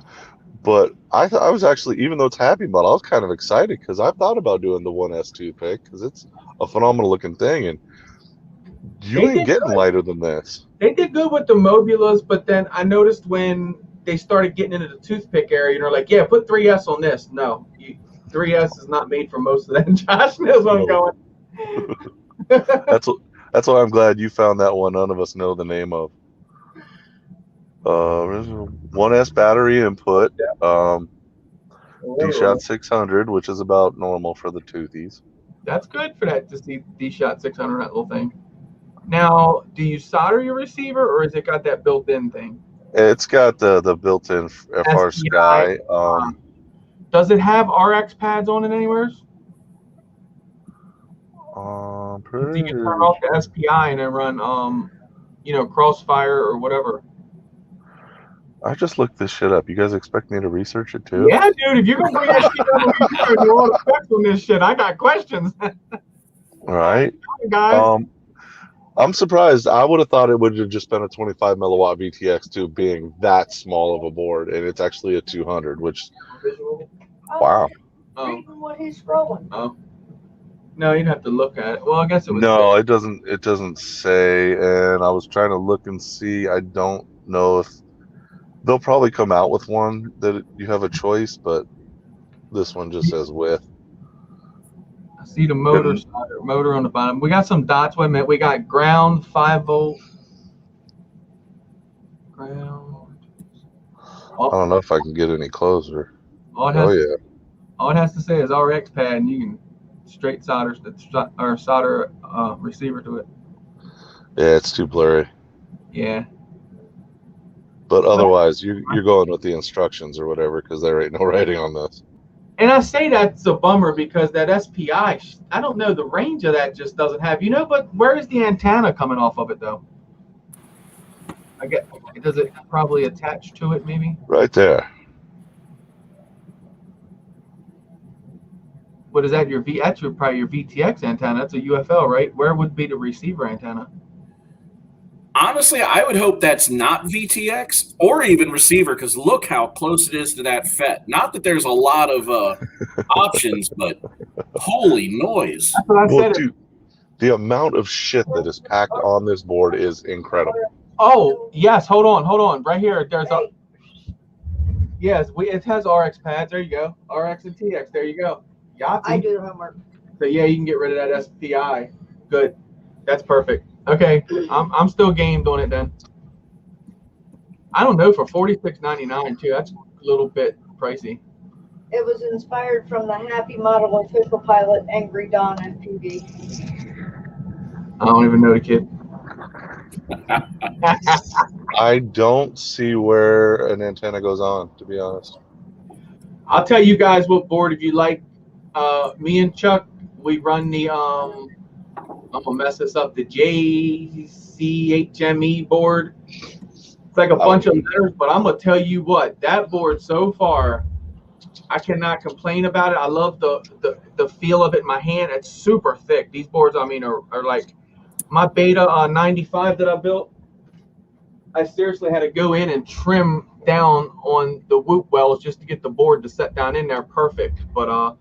but I was actually, even though it's happy model, I was kind of excited because I thought about doing the 1S2 pick because it's a phenomenal looking thing, and you ain't getting lighter than this. They did good with the Mobulas, but then I noticed when they started getting into the toothpick area, and they're like, yeah, put 3S on this. No, 3S is not made for most of that. Josh knows what I'm going. That's why I'm glad you found that one none of us know the name of. 1S battery input, D-Shot 600, which is about normal for the toothies. That's good for that, to see D-Shot 600, that little thing. Now, do you solder your receiver, or has it got that built-in thing? It's got the built-in FR Sky. Does it have RX pads on it anywhere? You can turn off the SPI and then run, Crossfire or whatever. I just looked this shit up. You guys expect me to research it too? Yeah, dude. If you're gonna bring that shit up and do all the specs on this shit, I got questions. All right, guys. I'm surprised. I would have thought it would have just been a 25 milliwatt VTX2 being that small of a board, and it's actually a 200, which, wow. Reading what he's scrolling. Oh. No, you'd have to look at it. Well, I guess it was. No, it doesn't. It doesn't say. And I was trying to look and see. I don't know if they'll probably come out with one that you have a choice, but this one just says with. I see the motor on the bottom. We got some dots. Wait a minute. We got ground, 5-volt. Ground. I don't know if I can get any closer. All it has to say is RX pad, and you can straight solder receiver to it. Yeah, it's too blurry. Yeah. But otherwise, you're going with the instructions or whatever, because there ain't no writing on this. And I say that's a bummer because that SPI, I don't know, the range of that just doesn't have, but where is the antenna coming off of it though? I get, does it probably attach to it maybe? Right there. What is that? That's probably your VTX antenna. That's a UFL, right? Where would be the receiver antenna? Honestly, I would hope that's not VTX or even receiver, because look how close it is to that FET. Not that there's a lot of options, but holy noise. That's what I said. Dude, the amount of shit that is packed on this board is incredible. Oh, yes. Hold on. Right here, there's a... Yes, it has RX pads. There you go. RX and TX. There you go. Yahtzee. I do the homework. So, yeah, you can get rid of that SPI. Good. That's perfect. Okay, I'm still gamed on it then. I don't know, for $46.99 too. That's a little bit pricey. It was inspired from the Happy Model official pilot Angry Don FPV. I don't even know the kid. I don't see where an antenna goes on, to be honest. I'll tell you guys what board, if you like. Me and Chuck, we run the I'm gonna mess this up. The JCHME board. It's like a bunch of letters, but I'm gonna tell you what, that board so far, I cannot complain about it. I love the feel of it in my hand. It's super thick. These boards, I mean, are like my Beta 95 that I built. I seriously had to go in and trim down on the whoop wells just to get the board to set down in there perfect. But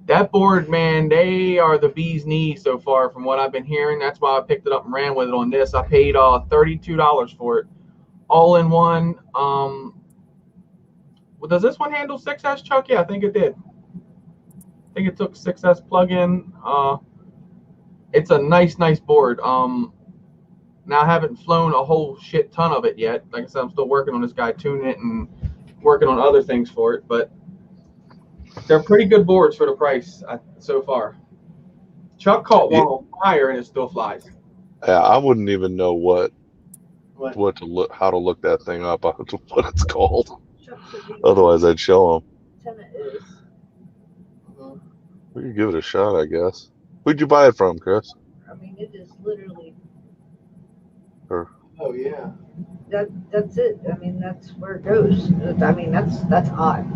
that board, man, they are the bee's knees so far from what I've been hearing. That's why I picked it up and ran with it on this. I paid $32 for it, all in one. Well, does this one handle 6S, Chuck? Yeah, I think it did. I think it took 6S plug-in. It's a nice board. Now I haven't flown a whole shit ton of it yet. Like I said, I'm still working on this guy, tuning it and working on other things for it, but they're pretty good boards for the price so far. Chuck caught one on fire and it still flies. Yeah, I wouldn't even know how to look that thing up. What it's called. Otherwise, I'd show them. We could give it a shot, I guess. Where'd you buy it from, Chris? I mean, it is literally. Oh yeah. That's it. I mean, that's where it goes. I mean, that's hot.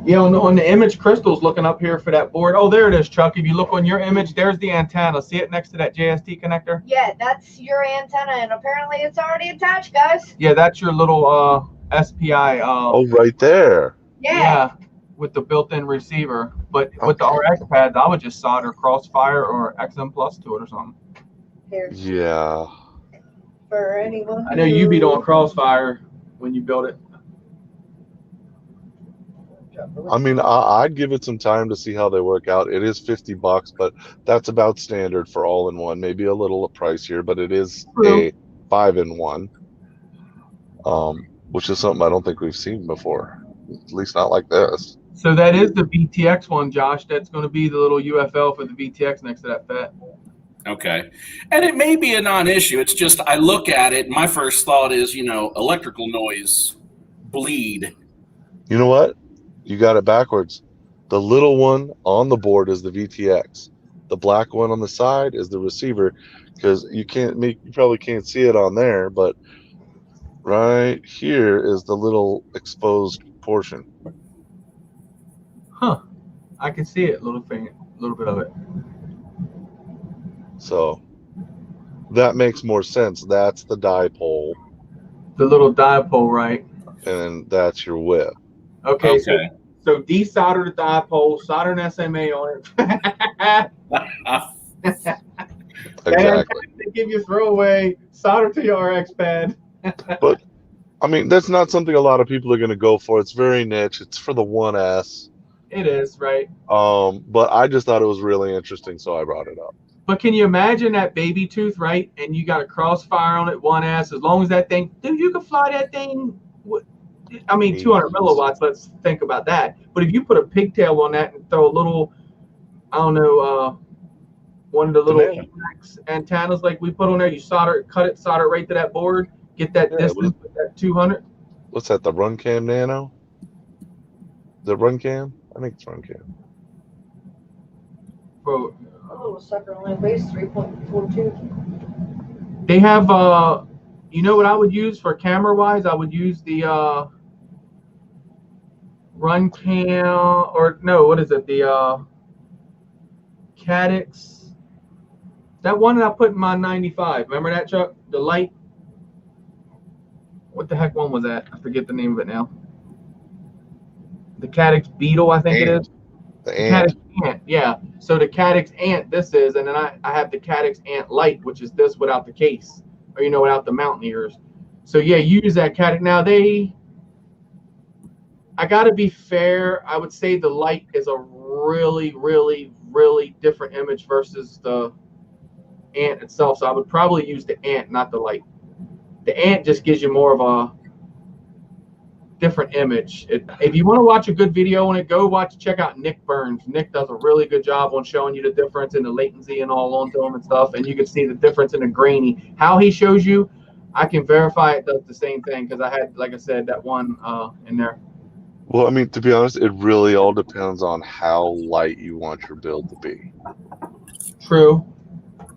Yeah, on the image crystals, looking up here for that board. Oh, there it is, Chuck. If you look on your image, there's the antenna. See it next to that JST connector? Yeah, that's your antenna, and apparently it's already attached, guys. Yeah, that's your little SPI. Oh, right there. Yeah. With the built-in receiver. But with the RX pads, I would just solder Crossfire or XM Plus to it or something. Here. Yeah. For anyone. I know you be doing Crossfire when you build it. I mean, I'd give it some time to see how they work out. It is $50, but that's about standard for all-in-one. Maybe a little pricier, but it is a 5-in-1, which is something I don't think we've seen before. At least not like this. So that is the VTX one, Josh. That's going to be the little UFL for the VTX next to that FET. Okay. And it may be a non-issue. It's just I look at it, and my first thought is, electrical noise, bleed. You know what? You got it backwards. The little one on the board is the VTX. The black one on the side is the receiver, because you probably can't see it on there, but right here is the little exposed portion. Huh. I can see it, a little bit of it. So that makes more sense. That's the dipole. The little dipole, right? And that's your whip. Okay. So desolder the dipole, solder an SMA on it. Exactly. They give you throwaway, solder to your RX pad. But I mean, that's not something a lot of people are going to go for. It's very niche. It's for the 1S. It is, right? But I just thought it was really interesting, so I brought it up. But can you imagine that baby tooth, right? And you got a Crossfire on it, 1S. As long as that thing, dude, you can fly that thing. I mean, 200 milliwatts. Let's think about that. But if you put a pigtail on that and throw a little, I don't know, one of the little antennas like we put on there, you cut it, solder it right to that board, get that distance with that 200. What's that? The Runcam Nano? The Runcam? I think it's Runcam. Bro, little sucker only weighs 3.42. They have you know what I would use for camera wise? I would use the Runcam, or no, what is it? The Cadix. That one that I put in my 95. Remember that, Chuck? The light. What the heck one was that? I forget the name of it now. The Cadix Beetle, I think it is. The Cadix Ant, yeah. So the Cadix Ant, this is, and then I have the Cadix Ant Light, which is this without the case, or without the mountain ears. So yeah, use that Cadix. Now I gotta be fair. I would say the Light is a really, really, really different image versus the Ant itself. So I would probably use the Ant, not the Light. The Ant just gives you more of a different image. If you want to watch a good video on it, check out Nick Burns. Nick does a really good job on showing you the difference in the latency and all onto them and stuff, and you can see the difference in the grainy. How he shows you, I can verify it does the same thing, because I had, like I said, that one in there. Well, I mean, to be honest, it really all depends on how light you want your build to be. True.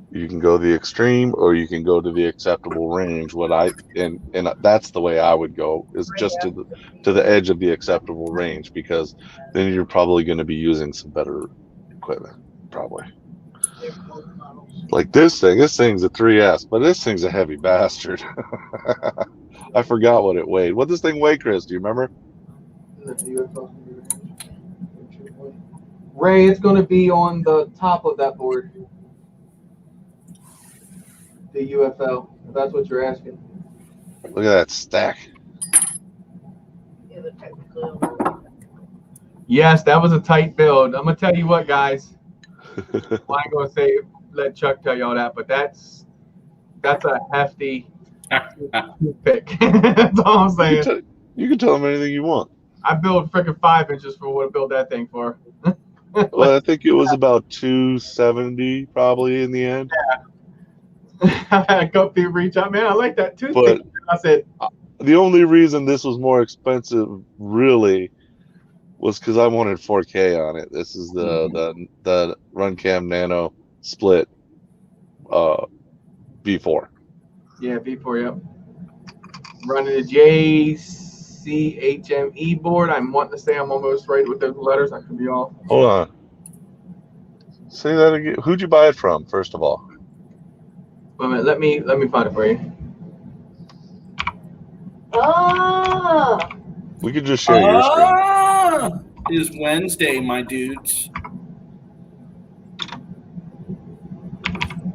You can go the extreme, or you can go to the acceptable range. And that's the way I would go, is just to the edge of the acceptable range, because then you're probably going to be using some better equipment, probably. Like this thing's a 3S, but this thing's a heavy bastard. I forgot what it weighed. What does this thing weigh, Chris? Do you remember? Ray, it's going to be on the top of that board. The UFL, if that's what you're asking. Look at that stack. Yes, that was a tight build. I'm gonna tell you what, guys. I ain't gonna let Chuck tell y'all that, but that's a hefty pick. That's all I'm saying. You can tell him anything you want. I built freaking 5 inches for what I built that thing for. Well, I think it was about 270 probably in the end. Yeah. I go through reach out, man. I like that too. But I said the only reason this was more expensive, really, was because I wanted 4K on it. This is the Runcam Nano split V4. Yeah, V4. Yep. Running the JC CHME board. I'm wanting to say I'm almost right with the letters. I could be off. Hold on. Say that again. Who'd you buy it from, first of all? Wait a minute. Let me find it for you. Ah, We could just share your screen. It is Wednesday, my dudes.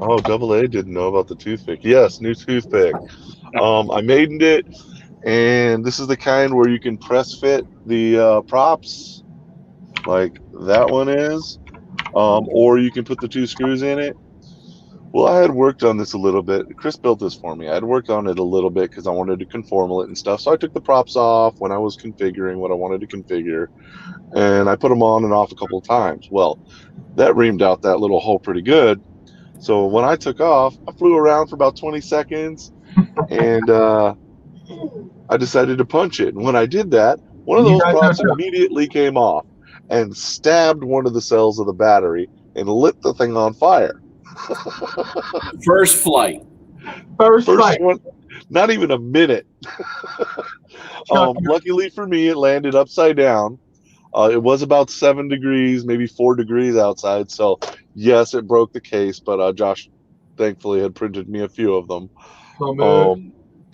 Oh, Double A didn't know about the toothpick. Yes, new toothpick. I made it, and this is the kind where you can press fit the props, like that one is, or you can put the 2 screws in it. Well, I had worked on this a little bit. Chris built this for me. I had worked on it a little bit because I wanted to conformal it and stuff. So I took the props off when I was configuring what I wanted to configure, and I put them on and off a couple of times. Well, that reamed out that little hole pretty good. So when I took off, I flew around for about 20 seconds, and I decided to punch it. And when I did that, one of those props immediately came off and stabbed one of the cells of the battery and lit the thing on fire. First flight. First flight. One, not even a minute. Luckily for me, it landed upside down. It was about 7 degrees, maybe 4 degrees outside. So, yes, it broke the case, but Josh thankfully had printed me a few of them.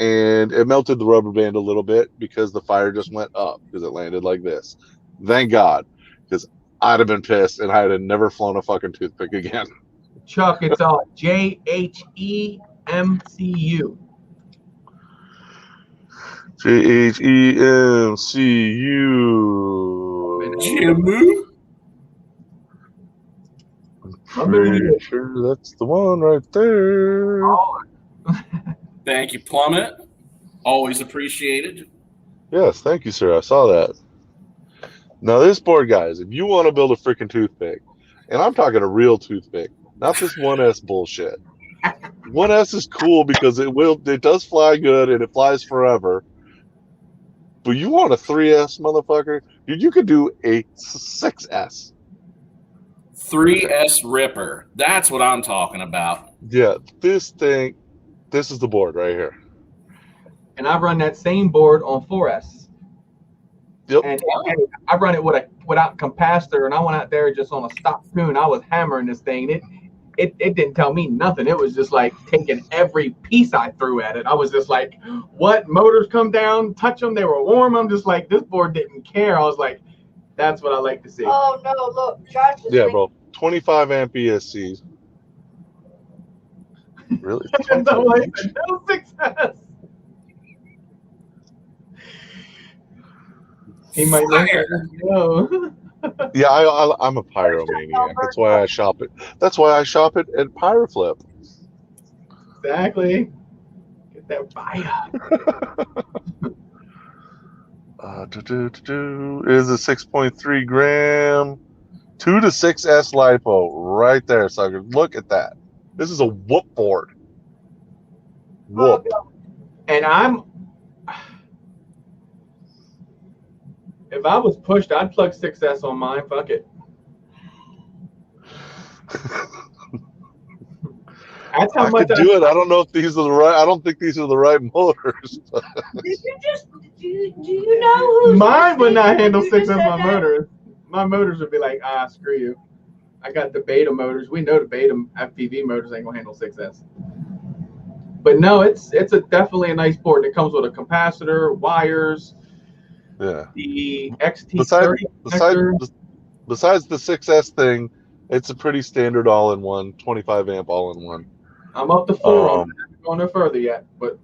And it melted the rubber band a little bit because the fire just went up because it landed like this. Thank God, because I'd have been pissed and I'd have never flown a fucking toothpick again. Chuck, it's JHEMCU. JHEMCU. Jimu? I'm pretty sure that's the one right there. Thank you, Plummet. Always appreciated. Yes, thank you, sir. I saw that. Now, this board, guys, if you want to build a freaking toothpick, and I'm talking a real toothpick, not this 1S bullshit. 1S is cool because it does fly good and it flies forever. But you want a 3S, motherfucker? Dude, you could do a 6S. 3S Ripper. That's what I'm talking about. Yeah, this thing, this is the board right here. And I run that same board on 4S. Yep. And I run it without capacitor, and I went out there just on a stop tune. I was hammering this thing. It didn't tell me nothing. It was just like taking every piece I threw at it. I was just like, what? Motors come down, touch them, they were warm. I'm just like, this board didn't care. I was like, that's what I like to see. Oh no, look, Josh is bro. 25 amp ESCs. Really? No, like, no 6S. He might know. Yeah, I'm a pyromaniac. That's why I shop it. That's why I shop it at Pyroflip. Exactly. Get that fire. Is a 6.3 gram, 2 to 6S lipo right there, sucker. Look at that. This is a whoop board. Whoop. And if I was pushed, I'd plug 6S on mine. Fuck it. That's how much I could do it. I don't know if these are the right. I don't think these are the right motors. Did you just? Do you know who? Mine would not handle 6S my motors. My motors would be like, screw you. I got the beta motors. We know the beta FPV motors ain't gonna handle 6S. But no, it's definitely a nice board. It comes with a capacitor, wires. Yeah. The XT30. Besides the 6S thing, it's a pretty standard all-in-one, 25 amp all-in-one. I'm up to 4 on that. I haven't gone no further yet, but.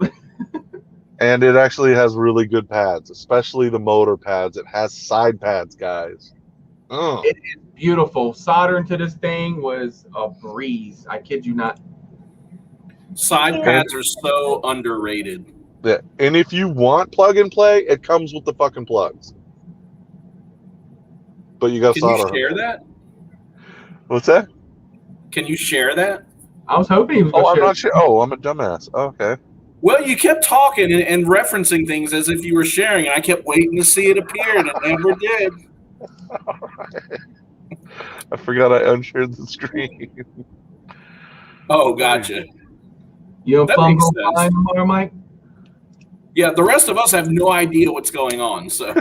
And it actually has really good pads, especially the motor pads. It has side pads, guys. It is beautiful. Soldering to this thing was a breeze. I kid you not. Side pads are so underrated. Yeah, and if you want plug and play, it comes with the fucking plugs. But you got to solder. Can you share that? What's that? Can you share that? I was hoping he was. I'm not sure. Oh, I'm a dumbass. Okay. Well, you kept talking and referencing things as if you were sharing, and I kept waiting to see it appear, and it never did. I forgot I unshared the screen. Oh, gotcha. You have fun tomorrow, Mike? Yeah, the rest of us have no idea what's going on. So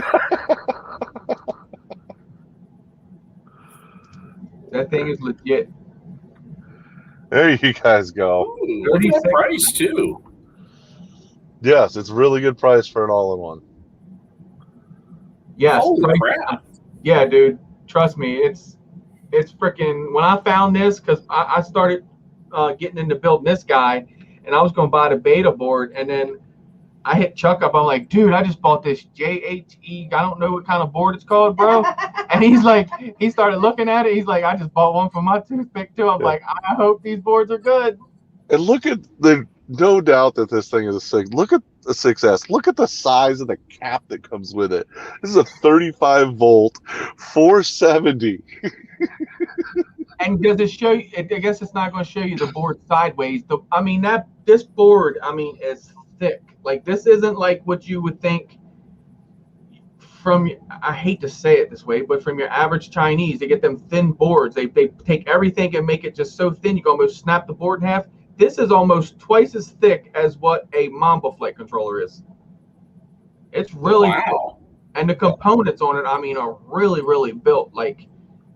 that thing is legit. There you guys go. ooh, look at that price too. Yes, it's really good price for an all-in-one. Yes. Holy crap. Yeah, dude. Trust me, it's freaking. When I found this, because I started getting into building this guy, and I was going to buy the beta board, and then I hit Chuck up. I'm like, dude, I just bought this JHE. I don't know what kind of board it's called, bro. And he's like, he started looking at it. He's like, I just bought one for my toothpick too. I'm like, I hope these boards are good. And look at the, no doubt that this thing is a 6. Look at the 6S. Look at the size of the cap that comes with it. This is a 35 volt 470. And does it show you? I guess it's not going to show you the board sideways. I mean, this board, I mean, is thick. Like, this isn't like what you would think from, I hate to say it this way, but from your average Chinese. They get them thin boards. They take everything and make it just so thin you can almost snap the board in half. This is almost twice as thick as what a Mamba flight controller is. It's really wow. thick. And the components on it, I mean, are really, really built. Like,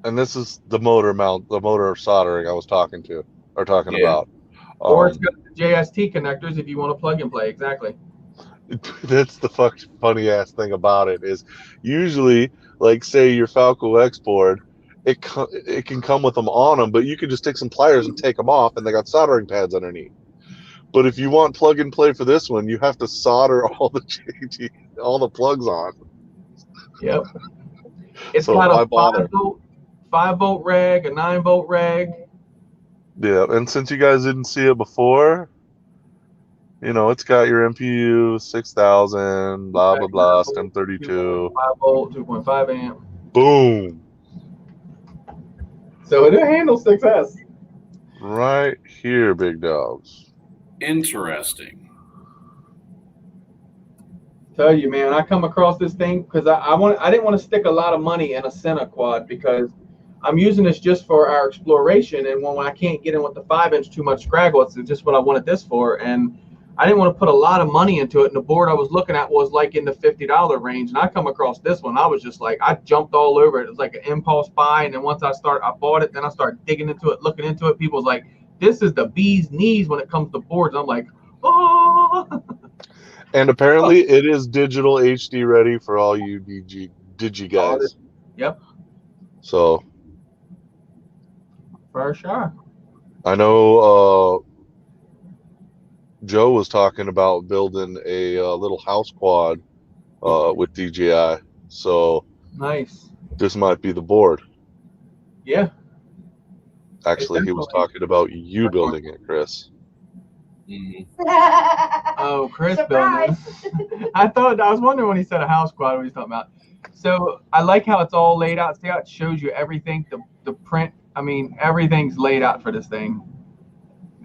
And this is the motor mount, the motor soldering I was talking about. Or it's got the JST connectors if you want to plug and play. Exactly. That's the funny ass thing about it is usually, like, say your Falco X board, it can come with them on them, but you can just take some pliers and take them off, and they got soldering pads underneath. But if you want plug and play for this one, you have to solder all the plugs on. Yep. It's So got why a bother? 5-volt reg, a 9-volt reg. Yeah, and since you guys didn't see it before, you know, it's got your MPU 6000, blah blah blah, STEM 32, 5-volt, 2.5 amp. boom, So it handles 6S. right here, big dogs. Interesting. Tell you, man, I come across this thing because I didn't want to stick a lot of money in a Senna quad because I'm using this just for our exploration, and when I can't get in with the 5-inch too much scraggle, it's just what I wanted this for. And I didn't want to put a lot of money into it, and the board I was looking at was like in the $50 range, and I come across this one, I was just like, I jumped all over it. It was like an impulse buy, and then once I bought it, then I started digging into it, looking into it. People was like, this is the bee's knees when it comes to boards. I'm like, oh. And apparently it is digital HD ready for all you digi guys. Yep. So For sure. I know Joe was talking about building a little house quad with DJI. So Nice. this might be the board. Yeah. Actually, he was talking about you building it, Chris. Oh, Chris Surprise. building. I was wondering when he said a house quad what he's talking about. So I like how it's all laid out. See how it shows you everything, the print. I mean, everything's laid out for this thing.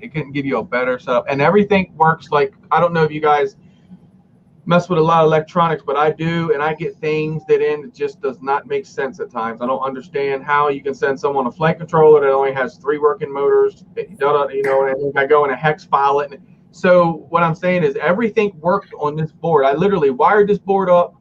It couldn't give you a better setup, and everything works. Like, I don't know if you guys mess with a lot of electronics, but I do, and I get things that it just does not make sense at times. I don't understand how you can send someone a flight controller that only has 3 working motors, you know, and I go in a hex file it. So what I'm saying is everything worked on this board. I literally wired this board up,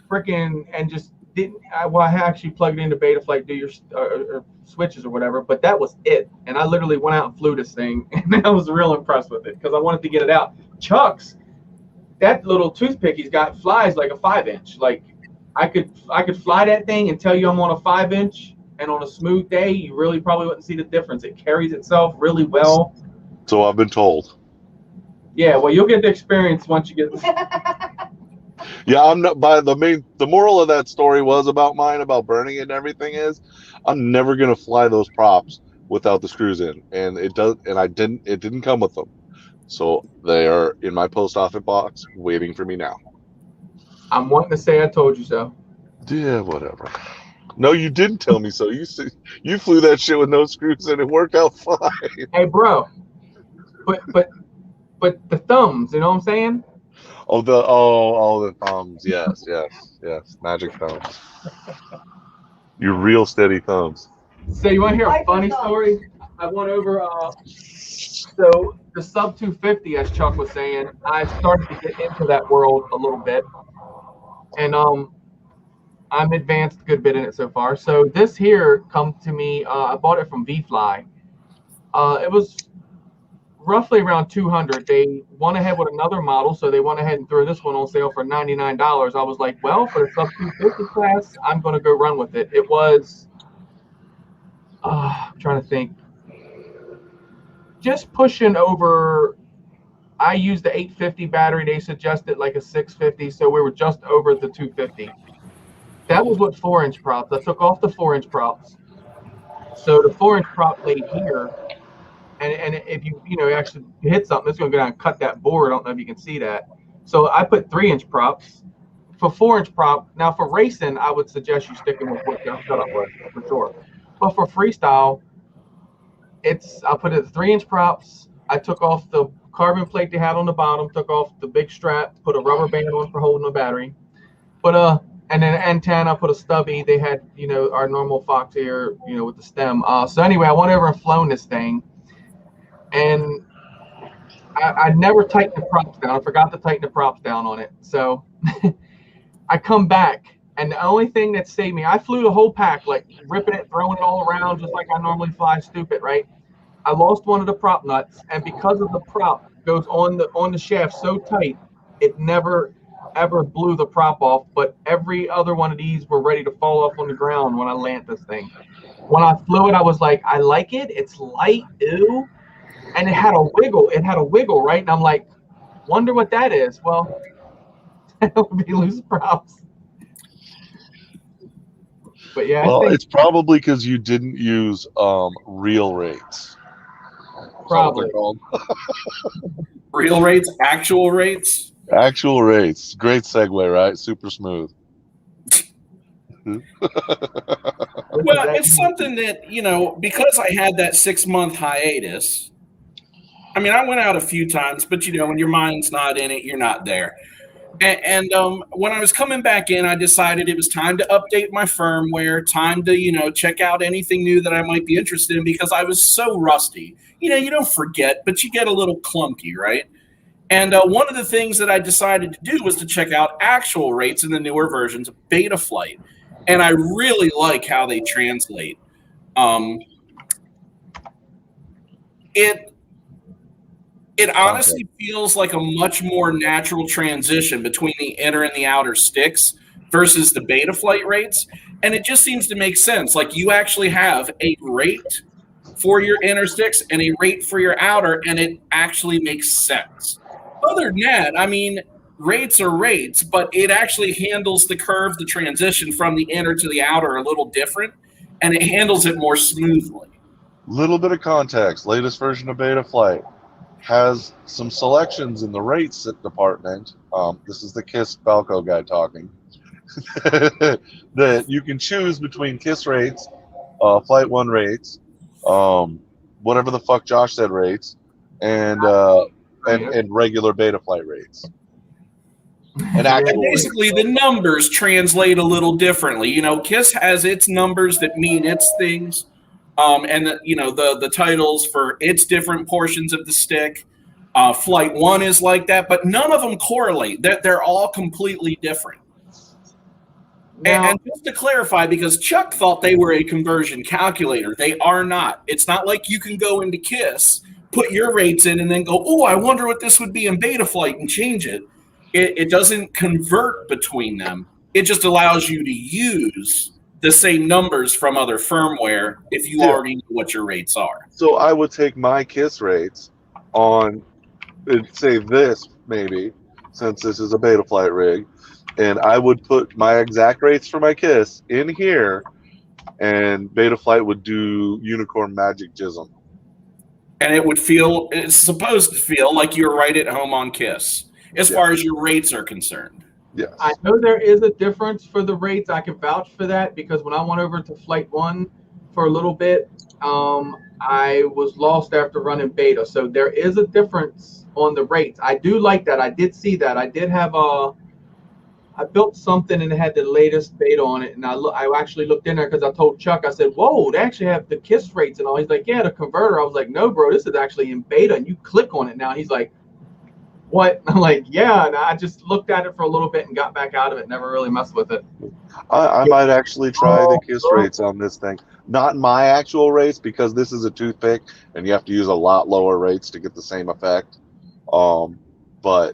freaking, and just didn't. I actually plugged it into Betaflight, do your or switches or whatever, but that was it. And I literally went out and flew this thing, and I was real impressed with it because I wanted to get it out. Chuck's, that little toothpick he's got flies like a 5-inch. Like, I could fly that thing and tell you I'm on a 5-inch, and on a smooth day, you really probably wouldn't see the difference. It carries itself really well. So I've been told. Yeah, well, you'll get the experience once you get. Yeah, I'm not. The moral of that story was about mine, about burning it and everything is, I'm never gonna fly those props without the screws in, and it does. And it didn't come with them, so they are in my post office box waiting for me now. I'm wanting to say I told you so. Yeah, whatever. No, you didn't tell me so. You flew that shit with no screws and it worked out fine. Hey, bro, but the thumbs, you know what I'm saying? Oh, the thumbs. Yes, magic thumbs. Your real steady thumbs. So you want to hear a Like funny the thumbs. story? I went over. So the sub 250, as Chuck was saying, I started to get into that world a little bit, and I'm advanced a good bit in it so far. So this here come to me. I bought it from VFly. It was roughly around 200. They went ahead with another model, so they went ahead and threw this one on sale for $99. I was like, well, for the sub 250 class, I'm going to go run with it. It was, I'm trying to think, just pushing over. I used the 850 battery. They suggested like a 650, so we were just over the 250. That was with 4-inch props. I took off the 4-inch props, so the 4-inch prop laid here. And if you actually hit something, it's going to go down and cut that board. I don't know if you can see that. So I put 3-inch props. For 4-inch prop, now for racing, I would suggest you sticking with what you're set up with for sure. But for freestyle, I put it 3-inch props. I took off the carbon plate they had on the bottom, took off the big strap, put a rubber band on for holding the battery. But and then an antenna, I put a stubby. They had our normal Fox here, with the stem. So anyway, I went over and flown this thing. And I never tightened the props down. I forgot to tighten the props down on it. So I come back, and the only thing that saved me, I flew the whole pack, like ripping it, throwing it all around, just like I normally fly stupid, right? I lost one of the prop nuts, and because of the prop goes on the shaft so tight, it never ever blew the prop off. But every other one of these were ready to fall off on the ground when I landed this thing. When I flew it, I was like, I like it. It's light, ew. And it had a wiggle. It had a wiggle, right? And I'm like, wonder what that is. Well, that would be loose props. But yeah, well, it's probably because you didn't use real rates. Probably. Real rates, actual rates. Actual rates. Great segue, right? Super smooth. Well, it's something that because I had that 6-month hiatus. I mean, I went out a few times, but when your mind's not in it, you're not there. And when I was coming back in, I decided it was time to update my firmware, time to, check out anything new that I might be interested in, because I was so rusty. You don't forget, but you get a little clunky, right? And one of the things that I decided to do was to check out actual rates in the newer versions of Betaflight. And I really like how they translate. It honestly feels like a much more natural transition between the inner and the outer sticks versus the Betaflight rates. And it just seems to make sense. Like, you actually have a rate for your inner sticks and a rate for your outer, and it actually makes sense. Other than that, I mean, rates are rates, but it actually handles the curve, the transition from the inner to the outer a little different, and it handles it more smoothly. Little bit of context. Latest version of Betaflight has some selections in the rates department. This is the KISS Balco guy talking. That you can choose between KISS rates, Flight 1 rates, whatever the fuck Josh said rates, and regular Betaflight rates. And basically, the numbers translate a little differently. KISS has its numbers that mean its things. And the titles for its different portions of the stick. Flight 1 is like that, but none of them correlate. They're all completely different. And just to clarify, because Chuck thought they were a conversion calculator, they are not. It's not like you can go into KISS, put your rates in, and then go, oh, I wonder what this would be in Betaflight, and change it. It doesn't convert between them. It just allows you to use the same numbers from other firmware if you already know what your rates are. So I would take my KISS rates on, say this maybe, since this is a Betaflight rig, and I would put my exact rates for my KISS in here, and Betaflight would do Unicorn Magic Jism. And it's supposed to feel like you're right at home on KISS, as far as your rates are concerned. Yes. I know there is a difference for the rates. I can vouch for that, because when I went over to Flight 1 for a little bit, I was lost after running beta. So there is a difference on the rates. I do like that. I did see that. I did have I built something and it had the latest beta on it, and I actually looked in there because I told Chuck, I said, "Whoa, they actually have the KISS rates and all." He's like, "Yeah, the converter." I was like, "No, bro, this is actually in beta, and you click on it now." He's like, "What?" I'm like, "Yeah," and I just looked at it for a little bit and got back out of it. Never really messed with it. I might actually try the KISS rates on this thing. Not my actual rates, because this is a toothpick and you have to use a lot lower rates to get the same effect. But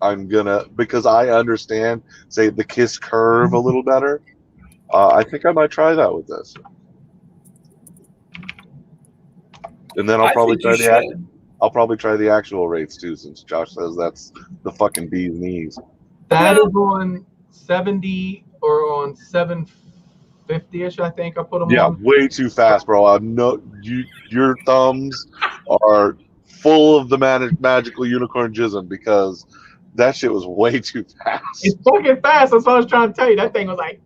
I'm gonna, because I understand, say, the KISS curve a little better. I think I might try that with this, and then I'll probably try the actual rates too, since Josh says that's the fucking bee's knees. That is on 70 or on 750-ish, I think I put them on. Yeah, way too fast, bro. I know your thumbs are full of the magical unicorn jism, because that shit was way too fast. It's fucking fast. That's what I was trying to tell you. That thing was like,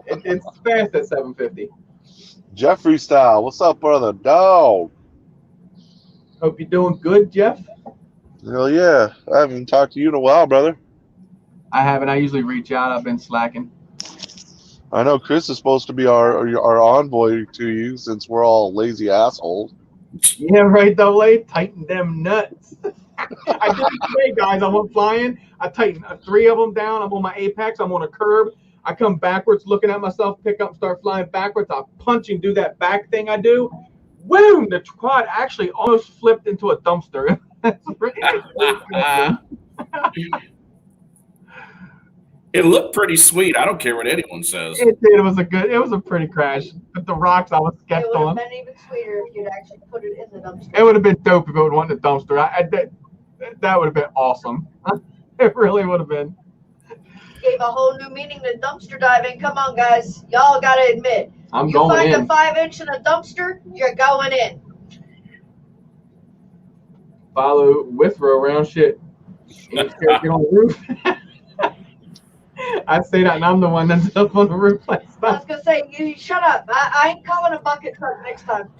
it's fast at 750. Jeffrey style. What's up, brother? Dog. Hope you're doing good, Jeff. Hell yeah. I haven't talked to you in a while, brother. I haven't. I usually reach out. I've been slacking. I know Chris is supposed to be our envoy to you, since we're all lazy assholes. Yeah, right, Double A. Tighten them nuts. I did it today, guys. I went flying. I tightened 3 of them down. I'm on my apex. I'm on a curb. I come backwards, looking at myself, pick up, start flying backwards. I punch and do that back thing I do. Boom! The quad actually almost flipped into a dumpster. It looked pretty sweet. I don't care what anyone says. It did. It was a pretty crash. But the rocks I was sketched It would on. have been even sweeter if you'd actually put it in the dumpster. It would have been dope if it would have went in the dumpster. That would have been awesome. It really would have been. Gave a whole new meaning to dumpster diving. Come on, guys. Y'all got to admit. I'm you going find in. a 5-inch in a dumpster, you're going in. Follow Withrow around shit. Ain't scared to get on the roof. I say that, and I'm the one that's up on the roof. I was going to say, you shut up. I ain't calling a bucket truck next time.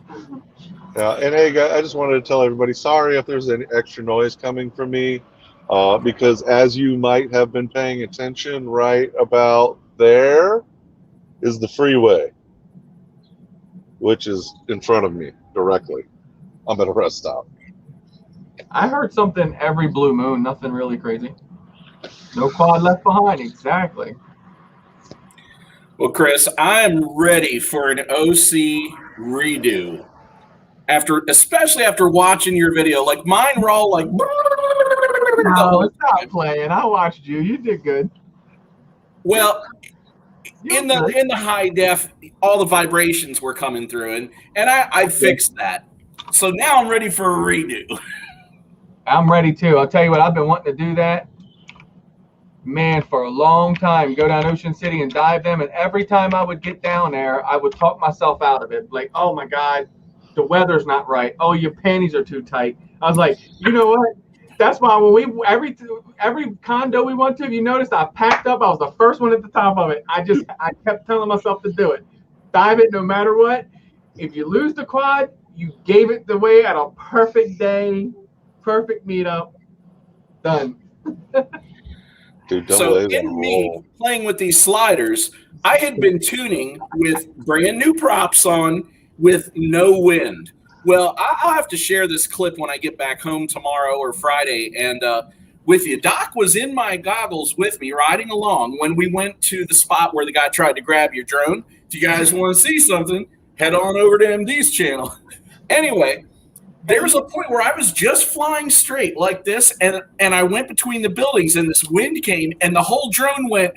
Yeah, and hey, guys, I just wanted to tell everybody, sorry if there's any extra noise coming from me, because as you might have been paying attention, right about there is the freeway, which is in front of me directly. I'm at a rest stop. I heard something every blue moon. Nothing really crazy. No quad left behind. Exactly. Well, Chris, I'm ready for an OC redo. Especially after watching your video, like mine were all like. No, stop playing. I watched you. You did good. Well, in the high def, all the vibrations were coming through, and I fixed that. So now I'm ready for a redo. I'm ready too. I'll tell you what, I've been wanting to do that, man, for a long time. Go down Ocean City and dive them, and every time I would get down there, I would talk myself out of it. Like, oh my God, the weather's not right. Oh, your panties are too tight. I was like, you know what? That's why when every condo we went to, if you noticed, I packed up. I was the first one at the top of it. I kept telling myself to do it. Dive it no matter what. If you lose the quad, you gave it away at a perfect day, perfect meetup. Done. Dude, So in me playing with these sliders, I had been tuning with brand new props on with no wind. Well, I'll have to share this clip when I get back home tomorrow or Friday. And with you, Doc was in my goggles with me riding along when we went to the spot where the guy tried to grab your drone. If you guys want to see something, head on over to MD's channel. Anyway, there was a point where I was just flying straight like this, and I went between the buildings, and this wind came, and the whole drone went.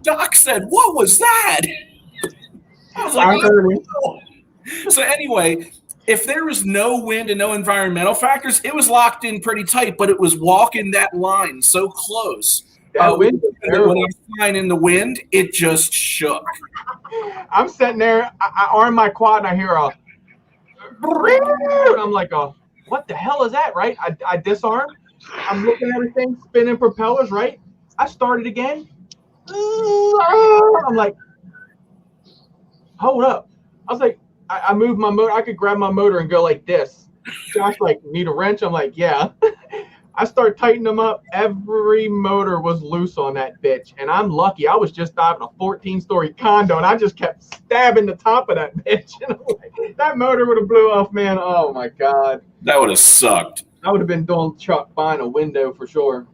Doc said, "What was that?" I was like, "Oh." So anyway, if there was no wind and no environmental factors, it was locked in pretty tight, but it was walking that line so close. When I was flying in the wind, it just shook. I'm sitting there, I arm my quad, and I hear a, and I'm like, what the hell is that, right? I disarm. I'm looking at everything, spinning propellers, right? I started again. I'm like, hold up. I was like, I moved my motor. I could grab my motor and go like this. Josh like, need a wrench? I'm like, yeah. I start tightening them up. Every motor was loose on that bitch. And I'm lucky. I was just diving a 14-story condo, and I just kept stabbing the top of that bitch. And I'm like, that motor would have blew off, man. Oh, my God. That would have sucked. I would have been doing Chuck buying a window for sure.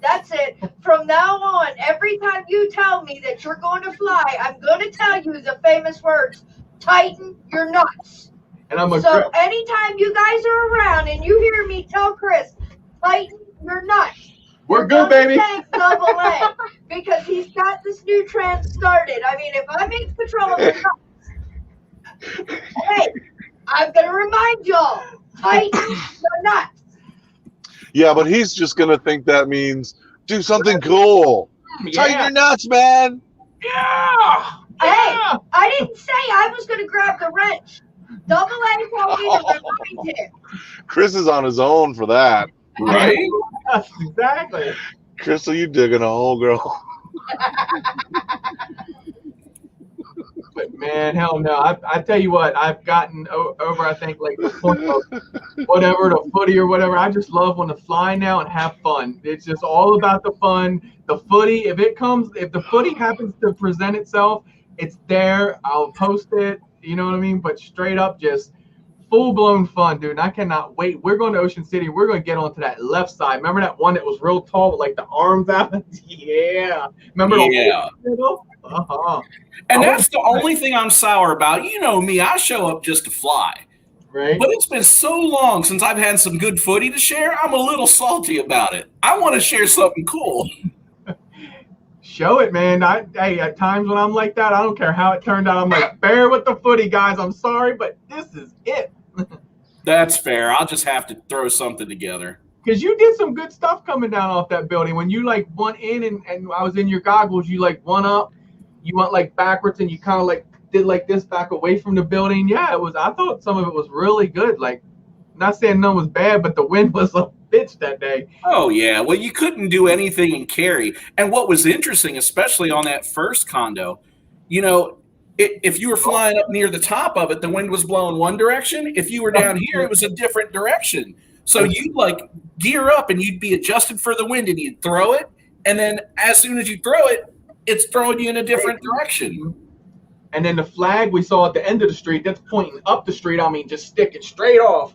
That's it. From now on, every time you tell me that you're going to fly, I'm going to tell you the famous words, tighten your nuts. And I'm so anytime you guys are around and you hear me tell Chris, tighten your nuts. We're good, baby. Thank Double A, because he's got this new trend started. I mean, if I'm in control of the nuts, hey, I'm going to remind y'all, tighten your nuts. Yeah, but he's just going to think that means do something cool. Yeah. Tighten your nuts, man. Yeah. Hey, I didn't say I was going to grab the wrench. Double A told me to remind him. Chris is on his own for that. Right? Exactly. Crystal, you digging a hole, girl. But man, hell no. I tell you what, I've gotten over, I think, like the point of whatever, the footy or whatever. I just love when to fly now and have fun. It's just all about the fun. The footy, if the footy happens to present itself, it's there. I'll post it. You know what I mean? But straight up, just full-blown fun, dude. And I cannot wait. We're going to Ocean City. We're going to get onto that left side. Remember that one that was real tall with like the arms out? Yeah. Remember? Yeah. Uh-huh. And that's the only thing I'm sour about. You know me, I show up just to fly. Right. But it's been so long since I've had some good footy to share, I'm a little salty about it. I want to share something cool. Show it, man. Hey, at times when I'm like that, I don't care how it turned out. I'm like, bear with the footy, guys. I'm sorry, but this is it. That's fair. I'll just have to throw something together. Because you did some good stuff coming down off that building. When you like went in and I was in your goggles, you like went up, you went like backwards and you kind of like did like this back away from the building. Yeah, I thought some of it was really good. Like, not saying none was bad, but the wind was a bitch that day. Oh, yeah. Well, you couldn't do anything in carry. And what was interesting, especially on that first condo, you know, if you were flying up near the top of it, the wind was blowing one direction. If you were down here, it was a different direction. So you'd like gear up and you'd be adjusted for the wind and you'd throw it. And then as soon as you throw it, it's throwing you in a different direction. And then the flag we saw at the end of the street, that's pointing up the street. I mean, just sticking straight off.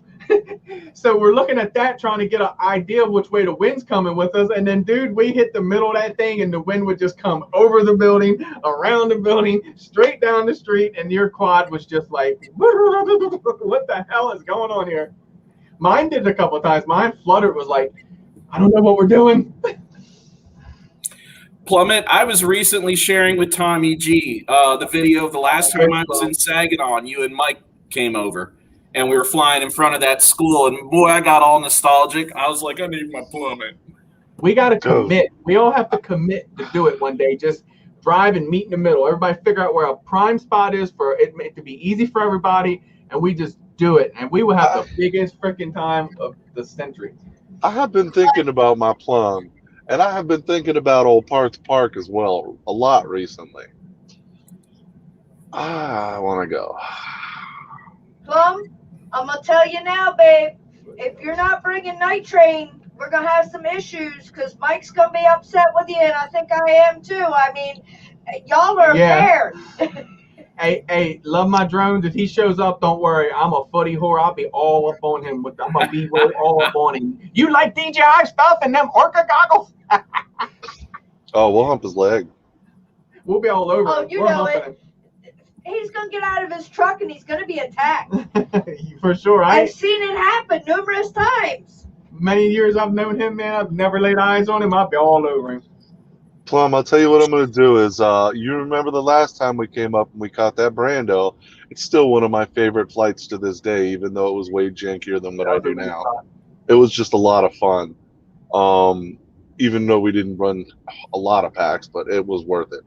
So we're looking at that, trying to get an idea of which way the wind's coming with us. And then, dude, we hit the middle of that thing and the wind would just come over the building, around the building, straight down the street. And your quad was just like, what the hell is going on here? Mine did it a couple of times. Mine fluttered, was like, I don't know what we're doing. Plummet, I was recently sharing with Tommy G the video of the last time I was in Saginaw and you and Mike came over. And we were flying in front of that school. And, boy, I got all nostalgic. I was like, I need my Plummet. We got to commit. We all have to commit to do it one day. Just drive and meet in the middle. Everybody figure out where a prime spot is for it to be easy for everybody. And we just do it. And we will have the biggest freaking time of the century. I have been thinking about my Plum. And I have been thinking about Old Parts Park as well a lot recently. I want to go. Plum, I'm going to tell you now, babe. If you're not bringing Night Train, we're going to have some issues because Mike's going to be upset with you, and I think I am too. I mean, y'all are a pair. Hey, love my drones. If he shows up, don't worry. I'm a footy whore. I'll be all up on him. I'm going to be all up on him. You like DJI stuff and them Orca goggles? Oh, we'll hump his leg. We'll be all over. Oh, you know it. He's going to get out of his truck and he's going to be attacked. For sure. I've seen it happen numerous times. Many years I've known him, man. I've never laid eyes on him. I'll be all over him. Plum, I'll tell you what I'm going to do is, you remember the last time we came up and we caught that Brando. It's still one of my favorite flights to this day, even though it was way jankier than what I do now. It was just a lot of fun. Even though we didn't run a lot of packs, but it was worth it.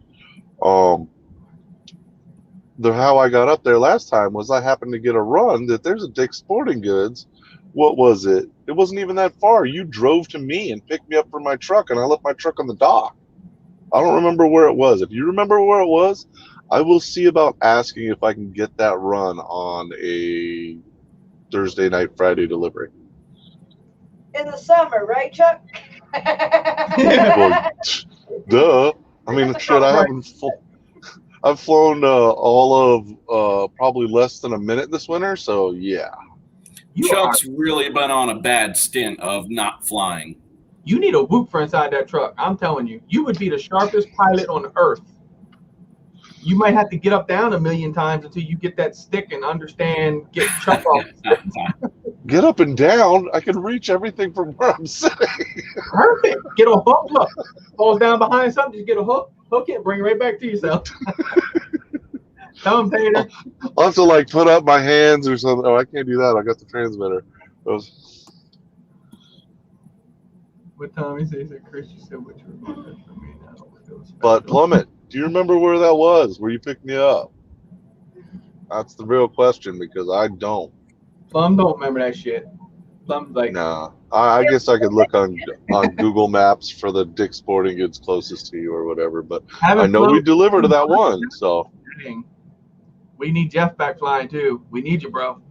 How I got up there last time was I happened to get a run that there's a Dick's Sporting Goods. What was it? It wasn't even that far. You drove to me and picked me up from my truck, and I left my truck on the dock. I don't remember where it was. If you remember where it was, I will see about asking if I can get that run on a Thursday night, Friday delivery. In the summer, right, Chuck? Well, duh. I mean, shit. I've flown all of probably less than a minute this winter, so yeah. Chuck's really been on a bad stint of not flying. You need a whoop for inside that truck. I'm telling you, you would be the sharpest pilot on earth. You might have to get up down a million times until you get that stick and understand. Get Chuck off. Get up and down. I can reach everything from where I'm sitting. Perfect. Get a hook. Look, falls down behind something. Just get a hook it, bring it right back to yourself. Tell him, Tater. I'll have to like put up my hands or something. Oh, I can't do that. I got the transmitter. What time he said, Chris, you said what you were going to for me. But Plummet, do you remember where that was? Where you picked me up? That's the real question because I don't. Plum don't remember that shit. Plum's like, nah. I guess I could look on Google Maps for the Dick's Sporting Goods closest to you or whatever. But I know we delivered to that one, so. We need Jeff back flying too. We need you, bro.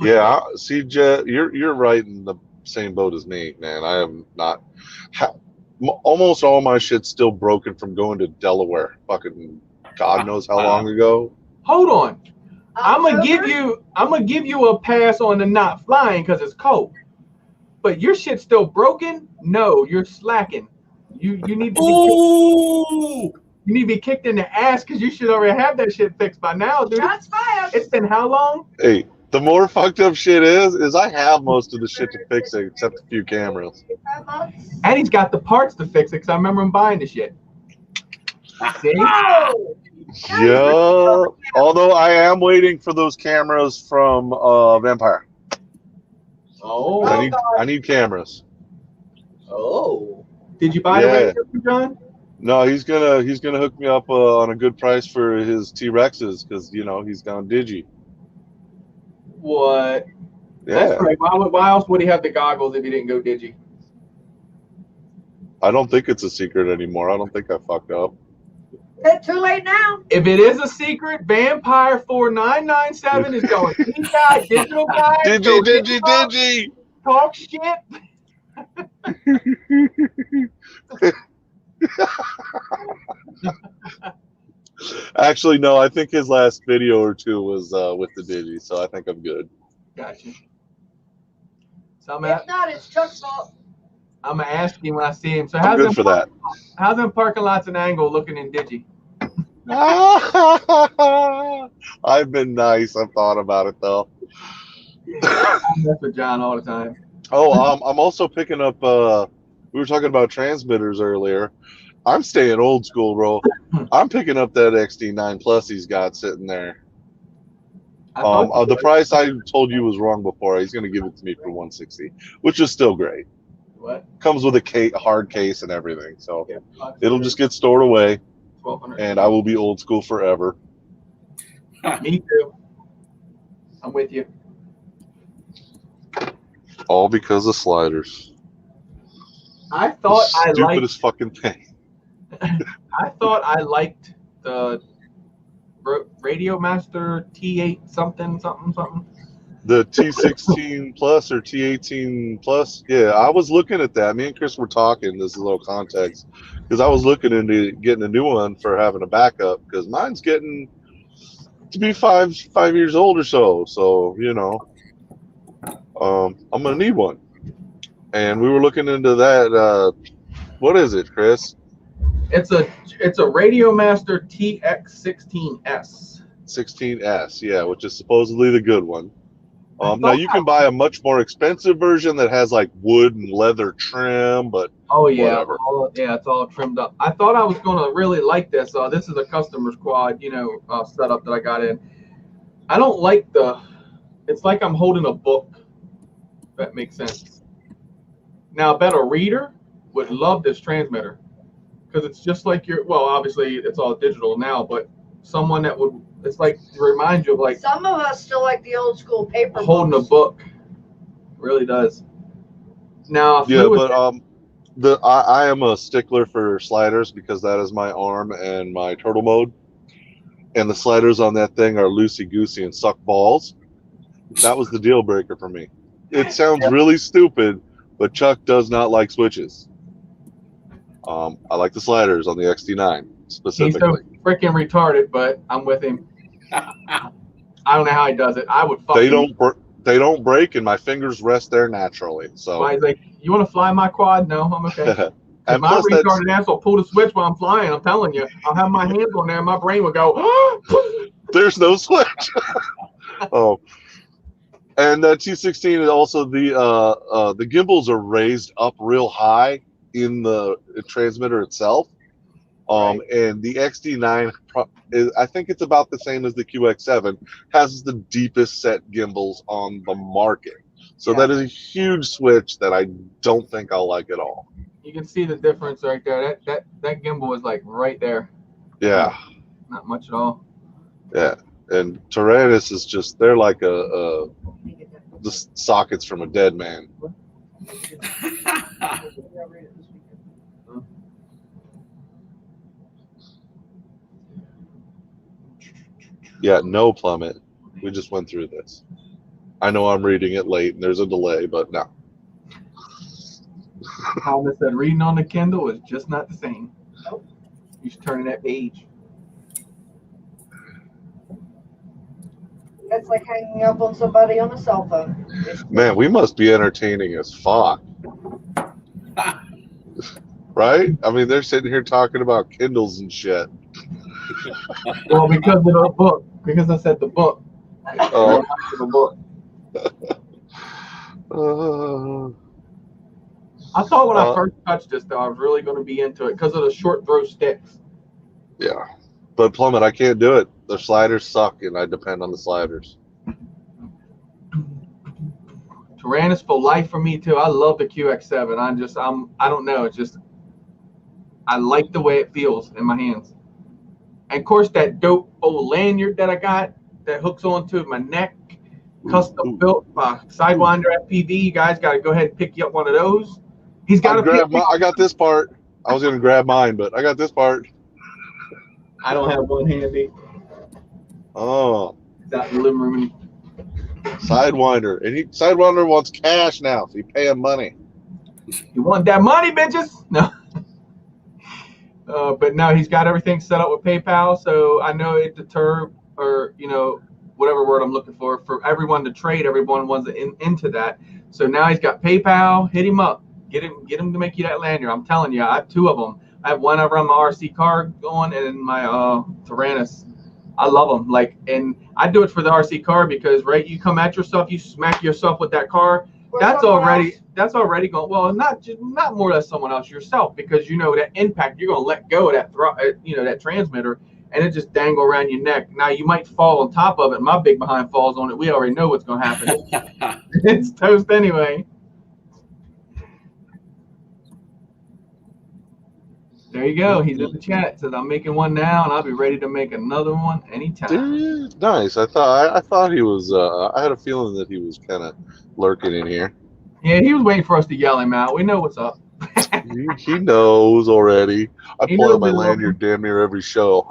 Yeah, see, Jeff, you're right in the same boat as me, man. I am not. Almost all my shit's still broken from going to Delaware. Fucking God knows how long ago. Hold on. I'm gonna give you a pass on the not flying because it's cold. But your shit's still broken? No, you're slacking. You need to be kicked in the ass because you should already have that shit fixed by now, dude. Shots fired. It's been how long? Hey, the more fucked up shit is I have most of the shit to fix it except a few cameras. And he's got the parts to fix it because I remember him buying the shit. See? Yeah. Although I am waiting for those cameras from Vampire. Oh. I need cameras. Oh. Did you buy the radio, John? No, he's gonna hook me up on a good price for his T-Rexes because he's gone digi. What? Yeah. That's great. Why else would he have the goggles if he didn't go digi? I don't think it's a secret anymore. I don't think I fucked up. It's too late now. If it is a secret, Vampire 4997 is going. Guy, digital guy. Digi. Talk shit. Actually, no. I think his last video or two was with the digi, so I think I'm good. Gotcha. So If not, it's Chuck's fault. I'm gonna ask him when I see him. So I'm good for that. How's them parking lots and angle looking in digi? I've been nice. I've thought about it though. I mess with John all the time. Oh, I'm also picking up. We were talking about transmitters earlier. I'm staying old school, bro. I'm picking up that XD9 Plus he's got sitting there. The price I told you was wrong before. He's going to give it to me for $160, which is still great. What? Comes with a hard case and everything, so it'll just get stored away, and I will be old school forever. Me too. I'm with you. All because of sliders. I thought the stupidest fucking thing. I thought I liked the Radio Master T8 something. The T16 Plus or T18 Plus. Yeah, I was looking at that. Me and Chris were talking. This is a little context because I was looking into getting a new one for having a backup because mine's getting to be 5 years old or so. So I'm gonna need one. And we were looking into that. What is it, Chris? It's a Radio Master TX16S. 16S, yeah, which is supposedly the good one. Now you can buy a much more expensive version that has like wood and leather trim, but whatever. It's all trimmed up. I thought I was gonna really like this. This is a customer's quad, setup that I got in. I don't like it's like I'm holding a book. If that makes sense. Now, I bet a reader would love this transmitter because it's just like obviously it's all digital now, but someone that would, it's like to remind you of like. Some of us still like the old school paper. Holding a book, really does. Now, but I am a stickler for sliders because that is my arm and my turtle mode, and the sliders on that thing are loosey goosey and suck balls. That was the deal breaker for me. It sounds really stupid, but Chuck does not like switches. I like the sliders on the XT9 specifically. He's so freaking retarded, but I'm with him. I don't know how he does it. I would fucking. They don't break, and my fingers rest there naturally. So well, he's like, you want to fly my quad? No, I'm okay. And my retarded ass will pull the switch while I'm flying. I'm telling you, I'll have my hands on there, and my brain will go. There's no switch. Oh, and that T16 is also the gimbals are raised up real high in the transmitter itself. And the XT9, I think it's about the same as the QX7, has the deepest set gimbals on the market. So that is a huge switch that I don't think I'll like at all. You can see the difference right there. That gimbal is like right there. Yeah. Not much at all. Yeah. And Tyrannus is just, they're like the sockets from a dead man. Yeah, no plummet. We just went through this. I know I'm reading it late and there's a delay, but no. Thomas said reading on the Kindle is just not the same. Nope. You should turn that page. It's like hanging up on somebody on a cell phone. Man, we must be entertaining as fuck. Right? I mean, they're sitting here talking about Kindles and shit. Well, because of the book. Because I said the book. Oh. The book. I thought when I first touched this, though, I was really going to be into it because of the short throw sticks. Yeah. But Plummet, I can't do it. The sliders suck, and I depend on the sliders. Tyrannus for life for me, too. I love the QX7. I don't know. It's just, I like the way it feels in my hands. And, of course, that dope old lanyard that I got that hooks onto my neck, custom built by Sidewinder FPV. You guys got to go ahead and pick you up one of those. He's got to grab I got this part. I was going to grab mine, but I got this part. I don't have one handy. Oh. It's out in the living room. Sidewinder. And Sidewinder wants cash now, so you pay him money. You want that money, bitches? No. But no, he's got everything set up with PayPal, so I know it deterred, or whatever word I'm looking for everyone to trade. Everyone wants into that. So now he's got PayPal. Hit him up. Get him to make you that lanyard. I'm telling you, I have two of them. I have one over on my RC car going, and my Tyrannus. I love them. And I do it for the RC car because you come at yourself, you smack yourself with that car. That's already going. Well, not more or less someone else, yourself, because that impact, you're gonna let go of that that transmitter, and it just dangle around your neck. Now you might fall on top of it. My big behind falls on it. We already know what's gonna happen. It's toast anyway. There you go. He's in the chat. Says I'm making one now, and I'll be ready to make another one anytime. Dude, nice. I thought he was. I had a feeling that he was kind of lurking in here. Yeah, he was waiting for us to yell him out. We know what's up. he knows already. I pull out my lanyard damn near every show.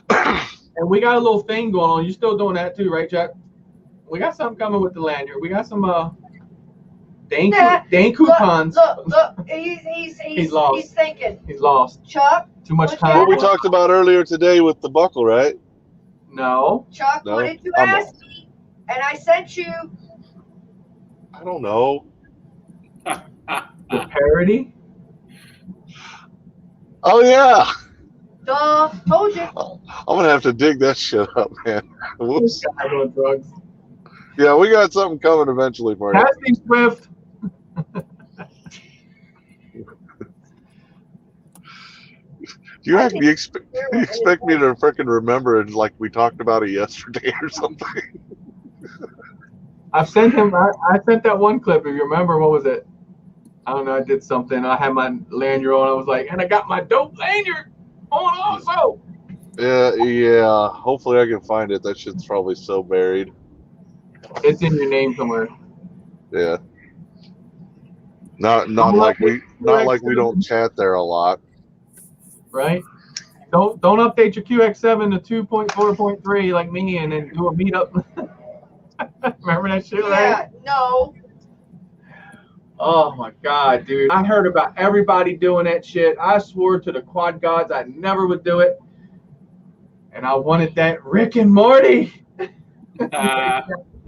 And we got a little thing going on. You still doing that too, right, Jack? We got something coming with the lanyard. We got some dang coupons. Look, he's lost. He's thinking. He's lost. Chuck. Too much time. What we talked about earlier today with the buckle, right? No. Chuck, what did you ask me? And I sent you. I don't know. The parody? Oh, yeah. Duh. Told you. I'm going to have to dig that shit up, man. Whoops. I go drugs. Yeah, we got something coming eventually for you. Casting Swift. Do you actually expect me to freaking remember it like we talked about it yesterday or something? I've sent him. I sent that one clip. If you remember, what was it? I don't know. I did something. I had my lanyard on. I was like, and I got my dope lanyard on also. Yeah. Hopefully, I can find it. That shit's probably so buried. It's in your name somewhere. Yeah. Not like we don't chat there a lot. Right? Don't update your QX7 to 2.4.3 like me and then do a meetup. Remember that shit, Yeah, right? no. Oh my god, dude. I heard about everybody doing that shit. I swore to the quad gods I never would do it. And I wanted that Rick and Morty.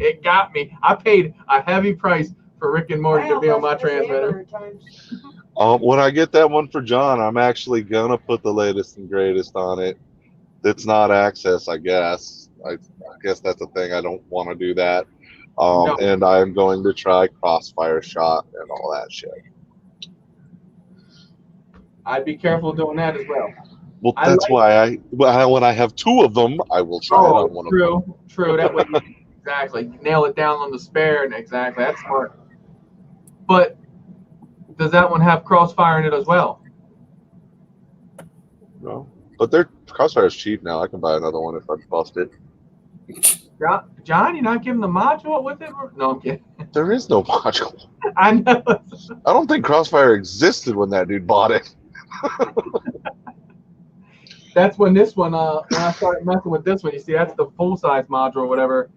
It got me. I paid a heavy price for Rick and Morty to be on my transmitter. When I get that one for John, I'm actually gonna put the latest and greatest on it. It's not access, I guess. I guess that's a thing. I don't want to do that. No. And I'm going to try crossfire shot and all that shit. I'd be careful doing that as well. Well, that's why when I have two of them, I will try it on one of them. True. That way, exactly. Nail it down on the spare, and exactly. That's smart. But does that one have crossfire in it as well? No, but their crossfire is cheap now. I can buy another one if I bust it. John, you're not giving the module with it? No, I'm kidding. There is no module. I know. I don't think crossfire existed when that dude bought it. That's when this one, when I started messing with this one, you see, that's the full-size module or whatever,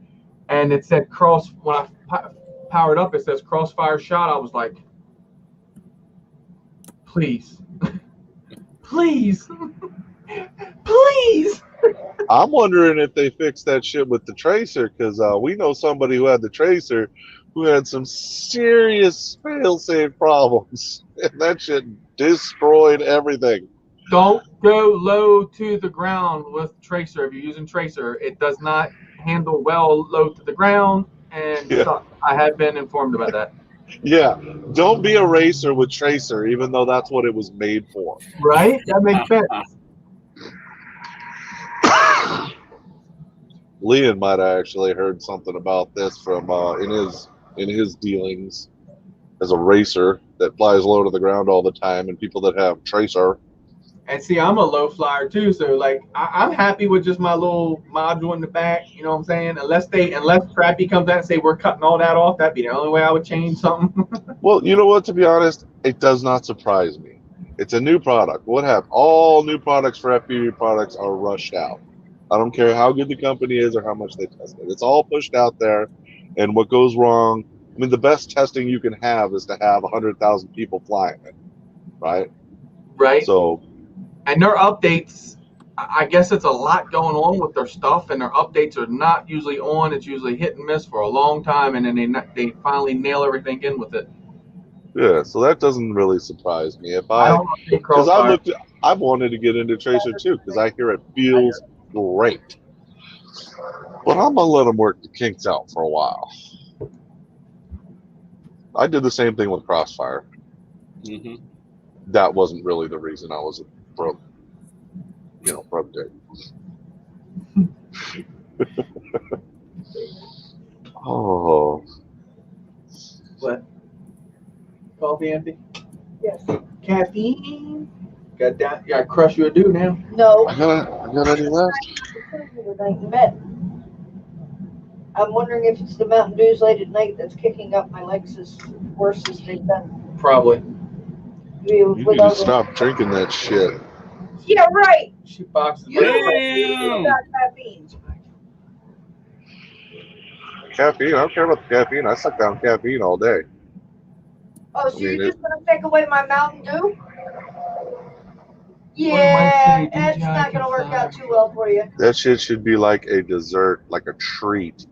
and it said when I powered up, it says crossfire shot. I was like, please, please, please. I'm wondering if they fixed that shit with the tracer, because we know somebody who had the tracer who had some serious fail-safe problems, and that shit destroyed everything. Don't go low to the ground with tracer. If you're using tracer, it does not handle well low to the ground, and I have been informed about that. Yeah, don't be a racer with tracer, even though that's what it was made for. Right? That makes sense. Leon might have actually heard something about this from in his dealings as a racer that flies low to the ground all the time, and people that have tracer. And see, I'm a low flyer too, so like I'm happy with just my little module in the back. You know what I'm saying? Unless Crappy comes out and say we're cutting all that off, that'd be the only way I would change something. Well, you know what? To be honest, it does not surprise me. It's a new product. What happened? All new products for FPV products are rushed out. I don't care how good the company is or how much they test it. It's all pushed out there, and what goes wrong? I mean, the best testing you can have is to have 100,000 people flying it, right? Right. So. And their updates, I guess it's a lot going on with their stuff, and their updates are not usually on. It's usually hit and miss for a long time, and then they finally nail everything in with it. Yeah, so that doesn't really surprise me. Because I've wanted to get into tracer too, because I hear it feels great. But I'm gonna let them work the kinks out for a while. I did the same thing with crossfire. Mm-hmm. That wasn't really the reason I was broke dick. Oh. What? Coffee empty? Yes. Caffeine? Got that? You gotta crush you a dude now. No. I got any left? I'm wondering if it's the Mountain Dews late at night that's kicking up my legs as worse as they've been. Probably. You need to stop drinking that shit. Yeah, right. She boxes. You don't want to caffeine. Caffeine? I don't care about the caffeine. I suck down caffeine all day. Oh, so you're just going to take away my Mountain Dew? What am I Yeah, saying, it's DJ? not going to work out too well for you. That shit should be like a dessert, like a treat.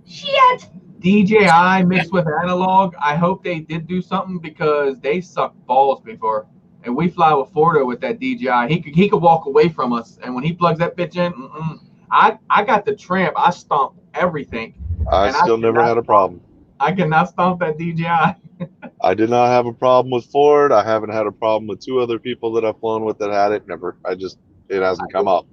Shit! DJI mixed with analog. I hope they did do something, because they sucked balls before. And we fly with Fordo with that DJI. He could walk away from us, and when he plugs that bitch in, I got the Tramp. I stomped everything. I still never had a problem. I cannot stomp that DJI. I did not have a problem with Ford. I haven't had a problem with two other people that I've flown with that had it. Never. It hasn't come up.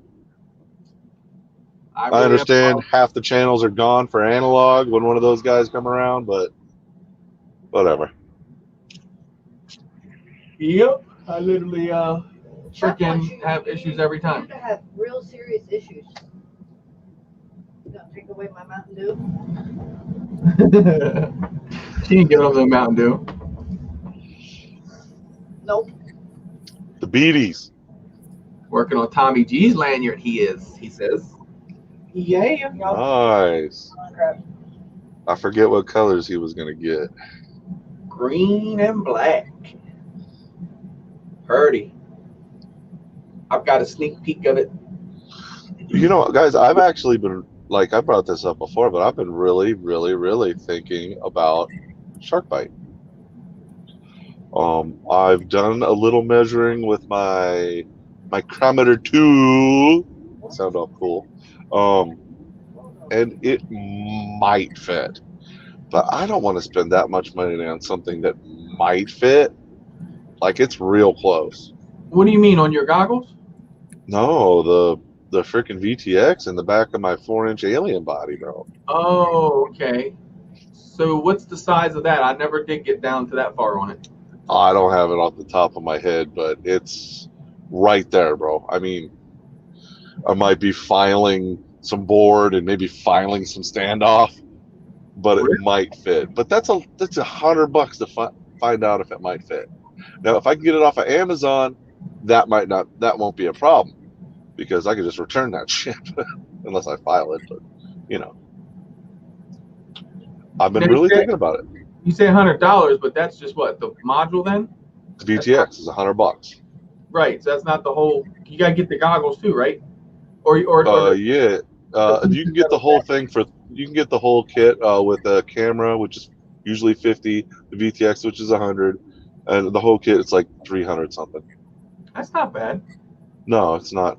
I understand half the channels are gone for analog when one of those guys come around, but whatever. Yep. I literally freaking have issues every time. I have real serious issues. You gonna take away my Mountain Dew? She ain't giving up the Mountain Dew. Nope. The beaties. Working on Tommy G's lanyard, he says. Yeah. Nice. Crap. I forget what colors he was gonna get. Green and black. Purdy. I've got a sneak peek of it. You know, guys, I've actually been like I brought this up before, but I've been really, really, really thinking about shark bite. I've done a little measuring with my micrometer 2. Sound all cool. And it might fit, but I don't want to spend that much money on something that might fit. Like it's real close. What do you mean, on your goggles? No, the freaking VTX in the back of my 4-inch alien body, bro. Oh, okay. So what's the size of that? I never did get down to that far on it. I don't have it off the top of my head, but it's right there, bro. I mean, I might be filing some board and maybe filing some standoff, but it might fit. But that's $100 to find out if it might fit. Now, if I can get it off of Amazon, that won't be a problem because I could just return that shit unless I file it. But you know, I've been really thinking about it. You say $100, but that's just what, the module then? The VTX is $100. Right. So that's not the whole. You gotta get the goggles too, right? Yeah. You can get the whole thing you can get the whole kit with a camera, which is usually $50, the VTX, which is $100, and the whole kit it's like $300 something. That's not bad. No, it's not.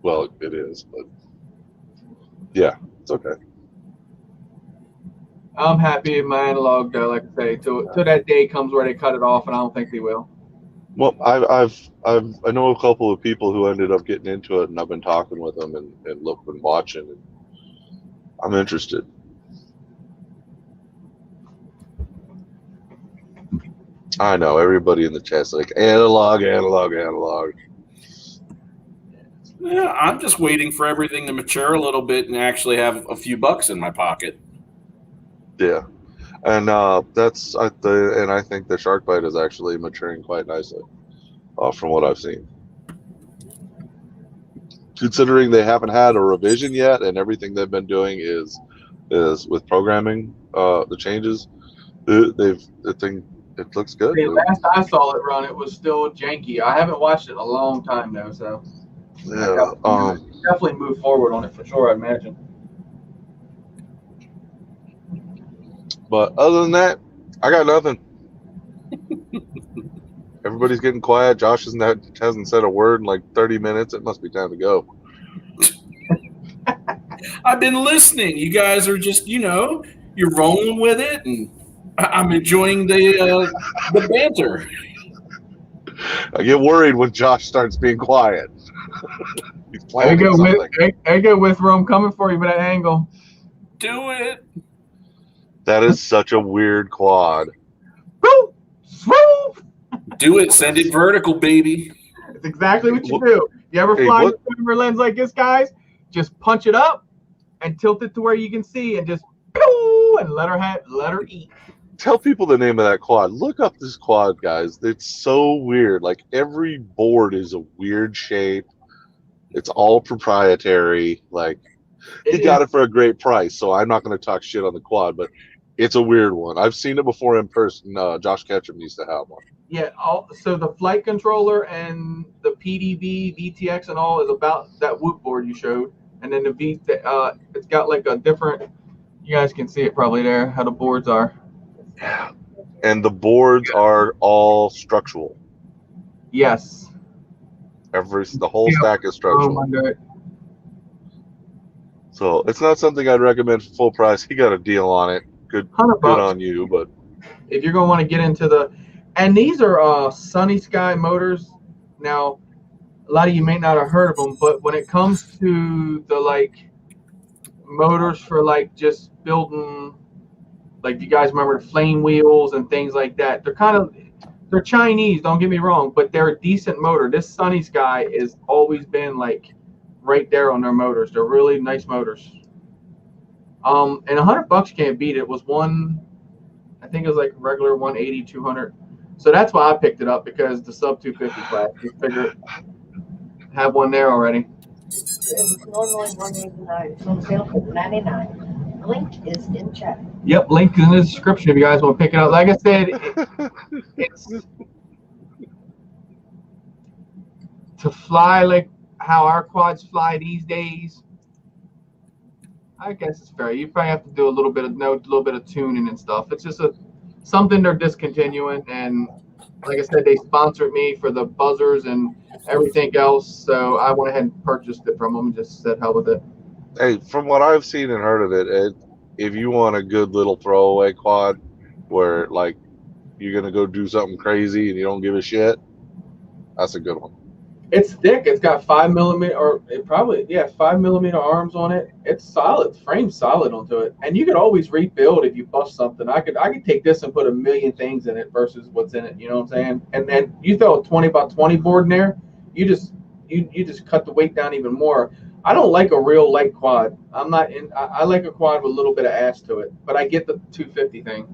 Well, it is, but yeah, it's okay. I'm happy in my analog though, like I say, till that day comes where they cut it off, and I don't think they will. Well, I know a couple of people who ended up getting into it, and I've been talking with them and watching, and I'm interested. I know everybody in the chat's like analog. Yeah, I'm just waiting for everything to mature a little bit and actually have a few bucks in my pocket. Yeah, and I think the shark bite is actually maturing quite nicely, from what I've seen. Considering they haven't had a revision yet, and everything they've been doing is with programming the changes. It looks good. The last I saw it run, it was still janky. I haven't watched it in a long time though, so yeah, definitely move forward on it for sure, I imagine. But other than that, I got nothing. Everybody's getting quiet. Josh hasn't said a word in like 30 minutes. It must be time to go. I've been listening. You guys are just, you're rolling with it, and I'm enjoying the banter. I get worried when Josh starts being quiet. He's planning something. I go with where I'm coming for you with that angle. Do it. That is such a weird quad. Woo! Swoop! Do it. Send it vertical, baby. It's exactly what you do. You ever fly with a camera lens like this, guys? Just punch it up and tilt it to where you can see, and just and let her eat. Tell people the name of that quad. Look up this quad, guys. It's so weird. Like every board is a weird shape. It's all proprietary. Like he got it for a great price, so I'm not going to talk shit on the quad, but it's a weird one. I've seen it before in person. Josh Ketchum used to have one. Yeah. So the flight controller and the PDB, VTX, and all is about that Whoop board you showed, and then it's got like a different. You guys can see it probably there how the boards are. Yeah. And the boards are all structural. Yes. The whole stack is structural. So it's not something I'd recommend for full price. He got a deal on it. Good on you, but if you're gonna want to get into and these are Sunny Sky motors. Now, a lot of you may not have heard of them, but when it comes to the motors for just building, you guys remember the flame wheels and things like that, they're Chinese, don't get me wrong, but they're a decent motor. This Sunny Sky has always been right there on their motors. They're really nice motors. And $100 can't beat it. It was I think it was regular 180, 200. So that's why I picked it up, because the sub 250 class. Just figured have one there already. It was normally $189. It's on sale for $99. Link is in chat. Yep, link is in the description if you guys want to pick it up. Like I said, it's to fly like how our quads fly these days. I guess it's fair. You probably have to do a little bit of tuning and stuff. It's just something they're discontinuing, and like I said, they sponsored me for the buzzers and everything else, so I went ahead and purchased it from them and just said hell with it. Hey, from what I've seen and heard of it, if you want a good little throwaway quad where like you're gonna go do something crazy and you don't give a shit, that's a good one. It's thick. It's got 5mm, or it probably 5mm arms on it. It's solid, frame solid onto it, and you could always rebuild if you bust something. I could take this and put a million things in it versus what's in it. You know what I'm saying? And then you throw a 20x20 board in there, you just cut the weight down even more. I don't like a real light quad. I'm not in. I like a quad with a little bit of ass to it, but I get the 250 thing.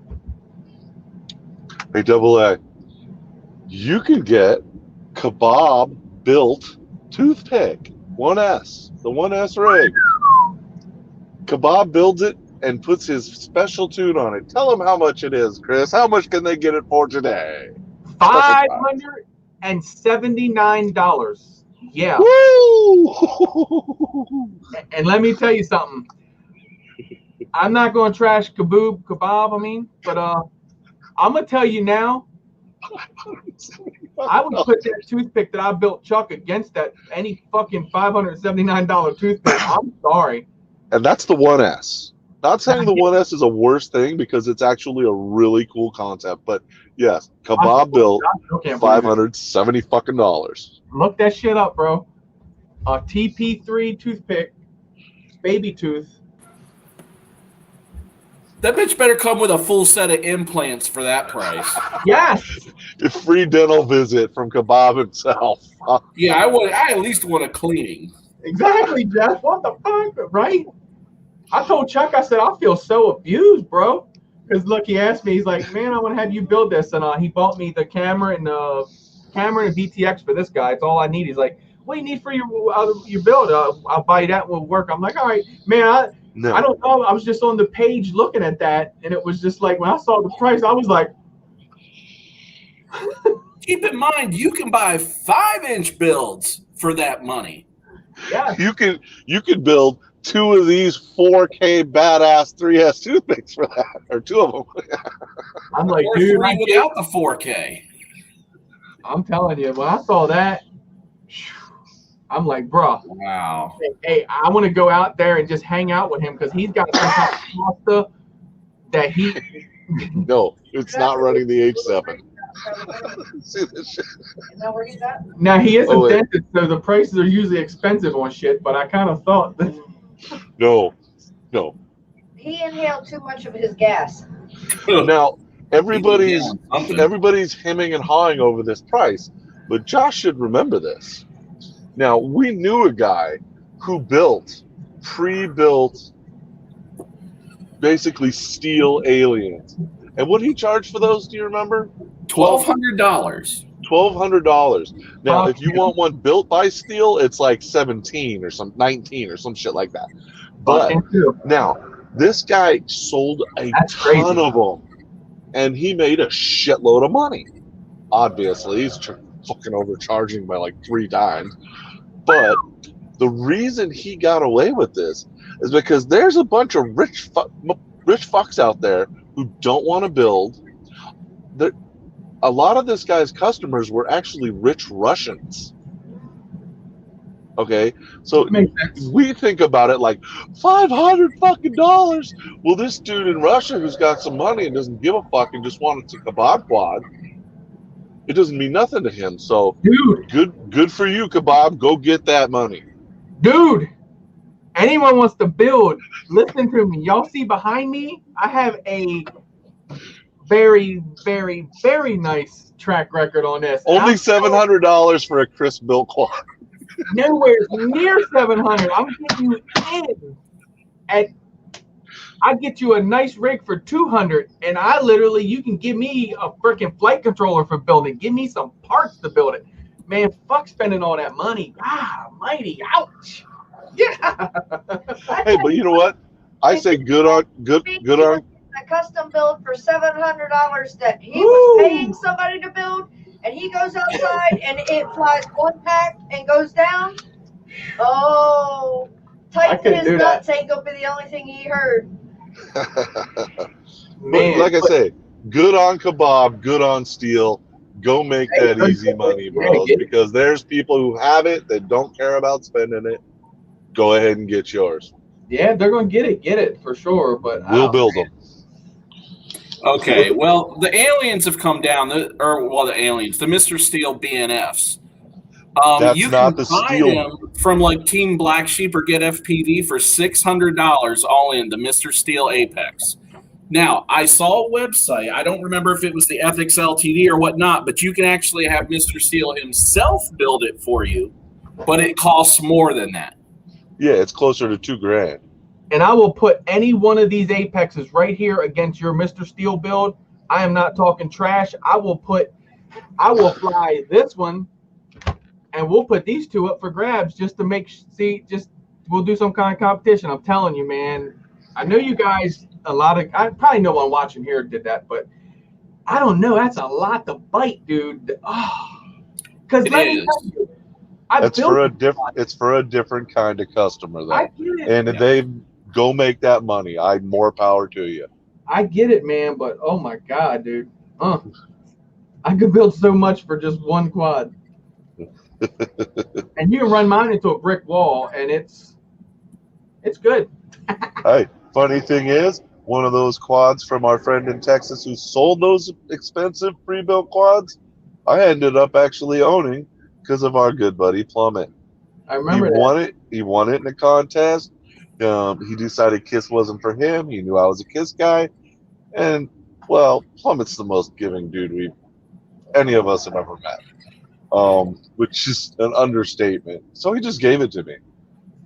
Hey, Double A, you can get Kebab built toothpick 1S, the 1S rig. Kebab builds it and puts his special tune on it. Tell him how much it is, Chris. How much can they get it for today? $579. Yeah. Woo! And let me tell you something. I'm not going to trash kebab. I mean, but I'm gonna tell you now. I would put that toothpick that I built Chuck against that any fucking $579 toothpick. I'm sorry. And that's the 1S. Not saying the 1S is a worse thing because it's actually a really cool concept, but yes, Kebab built $570 fucking dollars. Look that shit up, bro. A TP3 toothpick, baby tooth. That bitch better come with a full set of implants for that price. Yes. A free dental visit from Kebab himself. Yeah, I at least want a cleaning. Exactly, Jeff. What the fuck, right? I told Chuck, I said, I feel so abused, bro. Because look, he asked me, he's like, man, I want to have you build this. And he bought me the camera and VTX for this guy. It's all I need. He's like, what do you need for your build? I'll buy you that will work. I'm like, all right, man, I don't know. I was just on the page looking at that, and it was just like, when I saw the price, I was like. Keep in mind, you can buy 5-inch builds for that money. Yeah. You could build 2 of these 4K badass 3S toothpicks for that, or 2 of them. I'm like, or dude, 3 without the 4K. I'm telling you, when I saw that, I'm like, bro. Wow. Hey, I want to go out there and just hang out with him because he's got some kind of pasta that he. No, it's not running the H7. See this shit? Now he is dented, so the prices are usually expensive on shit. But I kind of thought that. No. He inhaled too much of his gas. Now everybody's hemming and hawing over this price, but Josh should remember this. Now, we knew a guy who pre-built, basically steel aliens. And what did he charge for those, do you remember? $1,200. $1,200. Now, if you want one built by steel, it's like 17 or 19 or some shit like that. But now, this guy sold a ton of them, and he made a shitload of money. Obviously, he's fucking overcharging by like 3 times. But the reason he got away with this is because there's a bunch of rich fucks out there who don't want to build. A lot of this guy's customers were actually rich Russians. Okay, so we think about it like $500 fucking dollars. Well, this dude in Russia who's got some money and doesn't give a fuck and just wanted to kebab quad, it doesn't mean nothing to him. So, dude, good for you, Kebab. Go get that money, dude. Anyone wants to build? Listen to me. Y'all see behind me? I have a very, very, very nice track record on this. Only $700 for a Chris built quad. Nowhere near 700. I'm getting you in at. I get you a nice rig for 200, and you can give me a freaking flight controller for building. Give me some parts to build it. Man, fuck spending all that money. Ah, mighty, ouch. Yeah. Hey, but you know what? I say good on. A custom build for $700 that he was paying somebody to build, and he goes outside and it flies one pack and goes down. Oh, tightening his nuts ain't gonna be the only thing he heard. Man, like I say, good on kebab, good on steel. Go make that easy money, bros. Because there's people who have it that don't care about spending it. Go ahead and get yours. Yeah, they're gonna get it for sure. But we'll build them. Okay, well, the aliens have come down, the Mr. Steel BNFs. That's you not can the buy steel them from like Team Black Sheep or Get FPV for $600 all in, the Mr. Steel Apex. Now, I saw a website, I don't remember if it was the Ethics LTD or whatnot, but you can actually have Mr. Steel himself build it for you, but it costs more than that. Yeah, it's closer to $2,000. And I will put any one of these Apexes right here against your Mr. Steel build. I am not talking trash. I will fly this one, and we'll put these two up for grabs just to we'll do some kind of competition. I'm telling you, man. I know you guys, I probably no one watching here did that, but I don't know. That's a lot to bite, dude. Oh, because let me tell you, it's for a different kind of customer, though. And if they go make that money, more power to you. I get it, man, but oh my God, dude. I could build so much for just one quad. And you can run mine into a brick wall, and it's good. Hey, funny thing is, one of those quads from our friend in Texas who sold those expensive pre-built quads, I ended up actually owning because of our good buddy Plummet. I remember He won it in a contest. He decided KISS wasn't for him. He knew I was a KISS guy. And, well, Plummet's the most giving dude any of us have ever met. Which is an understatement. So he just gave it to me.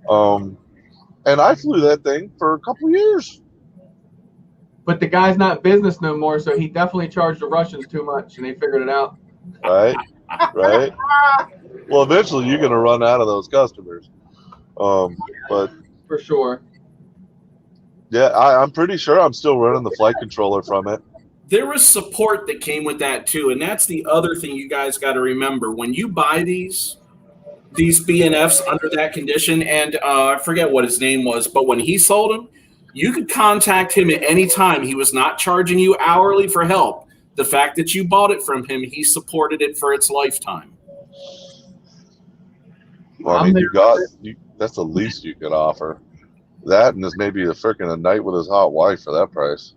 And I flew that thing for a couple years. But the guy's not in business no more, so he definitely charged the Russians too much, and they figured it out. Right? Right? Well, eventually you're going to run out of those customers. But for sure. Yeah, I'm pretty sure I'm still running the flight controller from it. There was support that came with that too, and that's the other thing you guys got to remember. When you buy these BNFs under that condition, and I forget what his name was, but when he sold them, you could contact him at any time. He was not charging you hourly for help. The fact that you bought it from him, he supported it for its lifetime. Well, I mean, that's the least you could offer. That, and there's maybe a night with his hot wife for that price.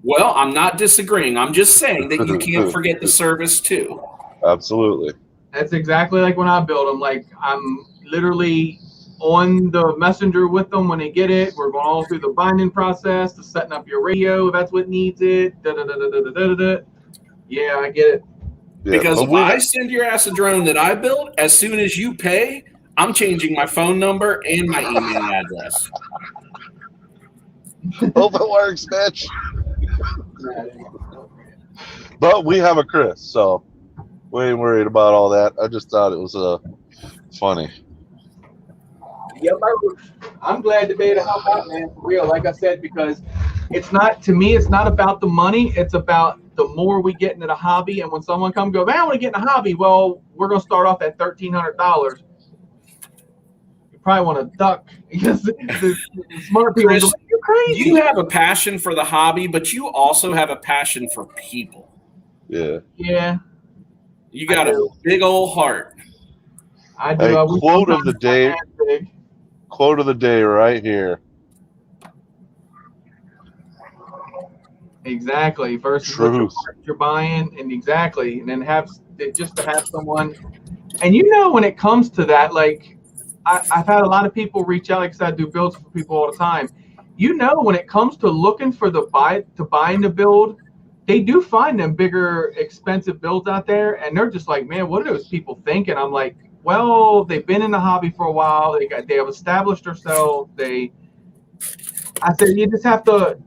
Well, I'm not disagreeing. I'm just saying that you can't forget the service too. Absolutely. That's exactly like when I build them. Like, I'm literally on the messenger with them when they get it. We're going all through the binding process, to setting up your radio if that's what needs it. Yeah, I get it. Yeah, because if I send your ass a drone that I built, as soon as you pay, I'm changing my phone number and my email address. Hope it works, bitch. But we have a Chris, so we ain't worried about all that. I just thought it was funny. Yep, I'm glad to be able to help out, man, for real. Like I said, because it's not, to me, it's not about the money. It's about the more we get into the hobby. And when someone comes go, man, I want to get in the hobby. Well, we're going to start off at $1,300. You probably want to duck because the smart people Chris, go, you're crazy. You have a passion for the hobby, but you also have a passion for people. Yeah. Yeah. You got a big old heart. I do. Hey, quote of the day. Quote of the day right here. Exactly. Versus what you're buying, and exactly, and then just to have someone. And when it comes to that, like I've had a lot of people reach out, like I said, I do builds for people all the time. When it comes to looking for buying the build, they do find them bigger, expensive builds out there, and they're just like, man, what are those people thinking? I'm like, well, they've been in the hobby for a while. They have established themselves. I said, you just have to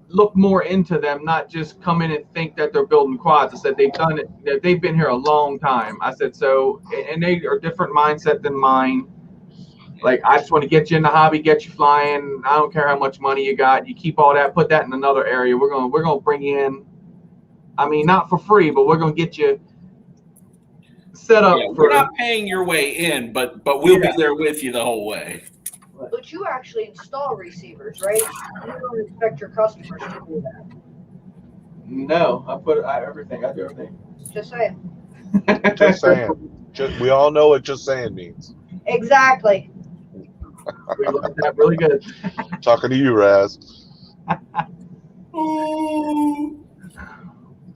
look more into them, not just come in and think that they're building quads. I said, they've done it. They've been here a long time. I said, so, and they are different mindset than mine. Like, I just want to get you in the hobby, get you flying. I don't care how much money you got. You keep all that, put that in another area. We're gonna bring you in. I mean, not for free, but we're gonna get you set up. We're not paying your way in, but we'll be there with you the whole way. But you actually install receivers, right? You don't expect your customers to do that. No, I do everything. Just saying. Just saying. We all know what just saying means. Exactly. We learned that really good. Talking to you, Raz.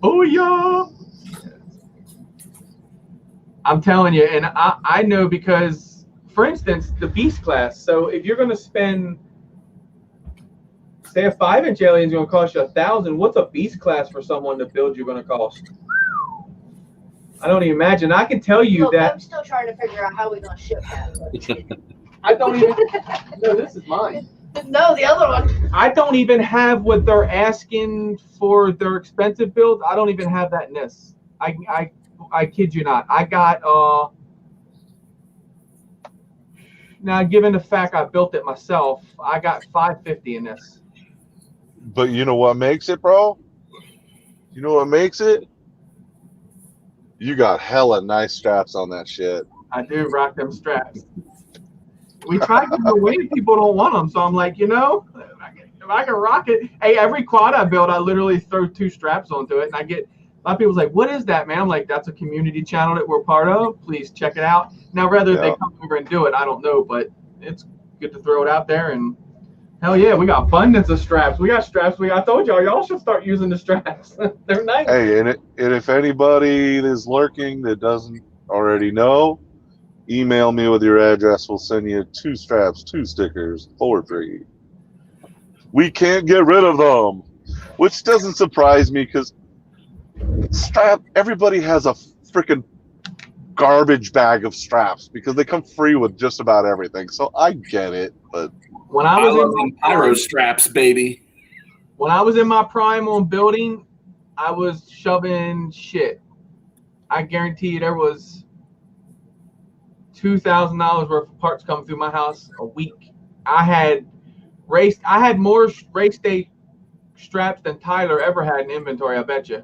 Oh yeah. I'm telling you, and I know because, for instance, the Beast class. So if you're going to spend, say, a 5-inch alien is going to cost you $1,000, what's a Beast class for someone to build you going to cost? I don't even imagine. I can tell you that. I'm still trying to figure out how we're going to ship that. I don't even. No, this is mine. No, the other one. I don't even have what they're asking for their expensive builds. I don't even have that in this. I kid you not. I got now, given the fact I built it myself, I got $550 in this. But you know what makes it, bro? You know what makes it? You got hella nice straps on that shit. I do rock them straps. We try to give them away, people don't want them. So I'm like, if I can rock it. Hey, every quad I build, I literally throw 2 straps onto it, and I get a lot of people's like, what is that, man? I'm like, that's a community channel that we're part of. Please check it out. Now, whether they come over and do it, I don't know, but it's good to throw it out there. And hell yeah, we got abundance of straps. We got straps. I told y'all should start using the straps. They're nice. Hey, and if anybody is lurking that doesn't already know, email me with your address. We'll send you 2 straps, 2 stickers for free. We can't get rid of them, which doesn't surprise me because everybody has a freaking garbage bag of straps because they come free with just about everything. So I get it, but when I was in pyro straps, baby. When I was in my prime on building, I was shoving shit. I guarantee you there was $2,000 worth of parts coming through my house a week. I had more race day straps than Tyler ever had in inventory, I bet you.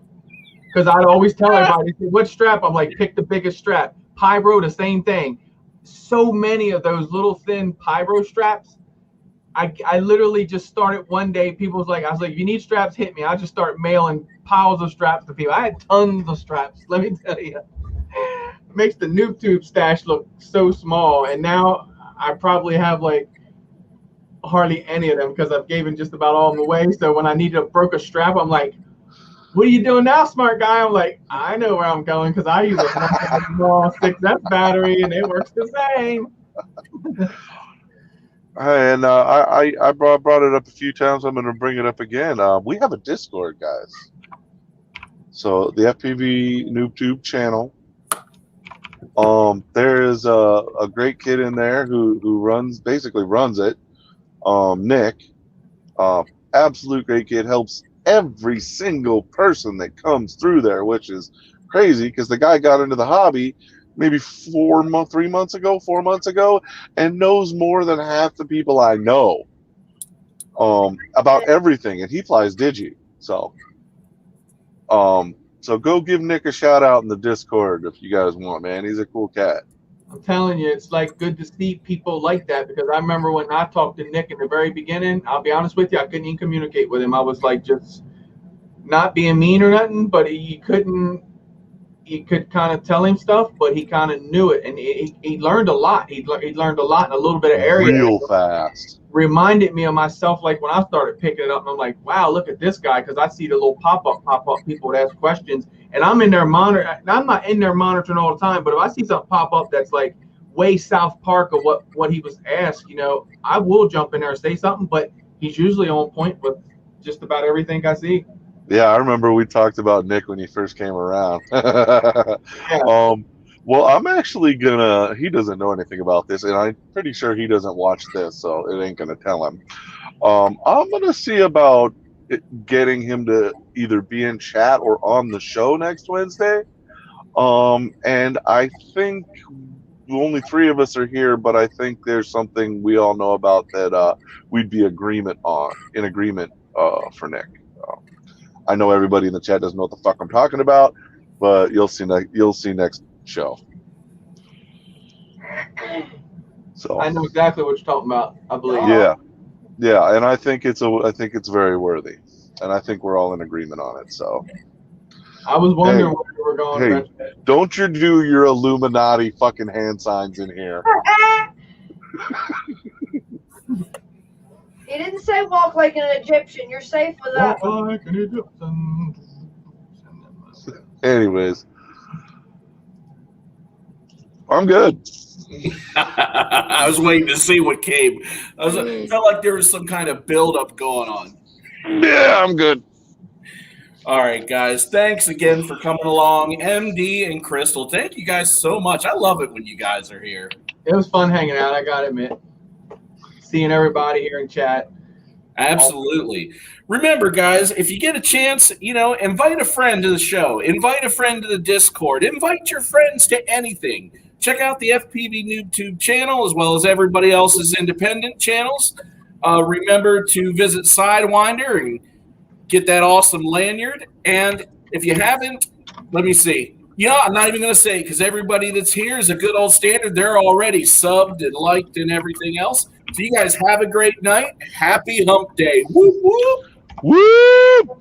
Because I'd always tell everybody, what strap? I'm like, pick the biggest strap. Pyro, the same thing. So many of those little thin pyro straps. I literally just started one day. I was like, if you need straps, hit me. I just start mailing piles of straps to people. I had tons of straps. Let me tell you. It makes the NoobTube stash look so small. And now I probably have like hardly any of them because I've given just about all of them away. So when I need to broke a strap, I'm like, what are you doing now, smart guy? I'm like, I know where I'm going because I use a small 6S battery and it works the same. And I brought it up a few times. I'm going to bring it up again. We have a Discord, guys. So the FPVnoobtube channel. There is a great kid in there who basically runs it. Nick, absolute great kid, helps every single person that comes through there, which is crazy because the guy got into the hobby maybe 4 months ago, and knows more than half the people I know about everything, and he flies Digi. So go give Nick a shout out in the Discord if you guys want, man. He's a cool cat. I'm telling you, it's like good to see people like that because I remember when I talked to Nick in the very beginning, I'll be honest with you, I couldn't even communicate with him. I was like just not being mean or nothing, but he could kind of tell him stuff, but he kind of knew it, and he learned a lot. He learned a lot in a little bit of area. Real fast. Reminded me of myself, like when I started picking it up, and I'm like, wow, look at this guy, because I see the little pop-up, people would ask questions, and I'm in there I'm not in there monitoring all the time, but if I see something pop up that's like way South Park of what he was asked, I will jump in there and say something, but he's usually on point with just about everything I see. Yeah, I remember we talked about Nick when he first came around. Yeah. Well, I'm actually he doesn't know anything about this, and I'm pretty sure he doesn't watch this, so it ain't gonna tell him. I'm gonna see about getting him to either be in chat or on the show next Wednesday. And I think only 3 of us are here, but I think there's something we all know about that we'd be in agreement for Nick. I know everybody in the chat doesn't know what the fuck I'm talking about, but you'll see next show. So I know exactly what you're talking about. I believe. Yeah, and I think it's very worthy, and I think we're all in agreement on it. So I was wondering where you were going. Hey, don't you do your Illuminati fucking hand signs in here? He didn't say walk like an Egyptian. You're safe with that. Walk like an Egyptian. Anyways, I'm good. I was waiting to see what came. Felt like there was some kind of buildup going on. Yeah, I'm good. All right, guys. Thanks again for coming along. MD and Crystal, thank you guys so much. I love it when you guys are here. It was fun hanging out, I gotta admit. Seeing everybody here in chat. Absolutely. Remember, guys, if you get a chance, invite a friend to the show. Invite a friend to the Discord. Invite your friends to anything. Check out the FPVnoobtube channel as well as everybody else's independent channels. Remember to visit Sidewinder and get that awesome lanyard. And if you haven't, let me see. I'm not even going to say because everybody that's here is a good old standard. They're already subbed and liked and everything else. So you guys have a great night. Happy Hump Day. Woo, woo. Woo!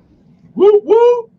Woo, woo.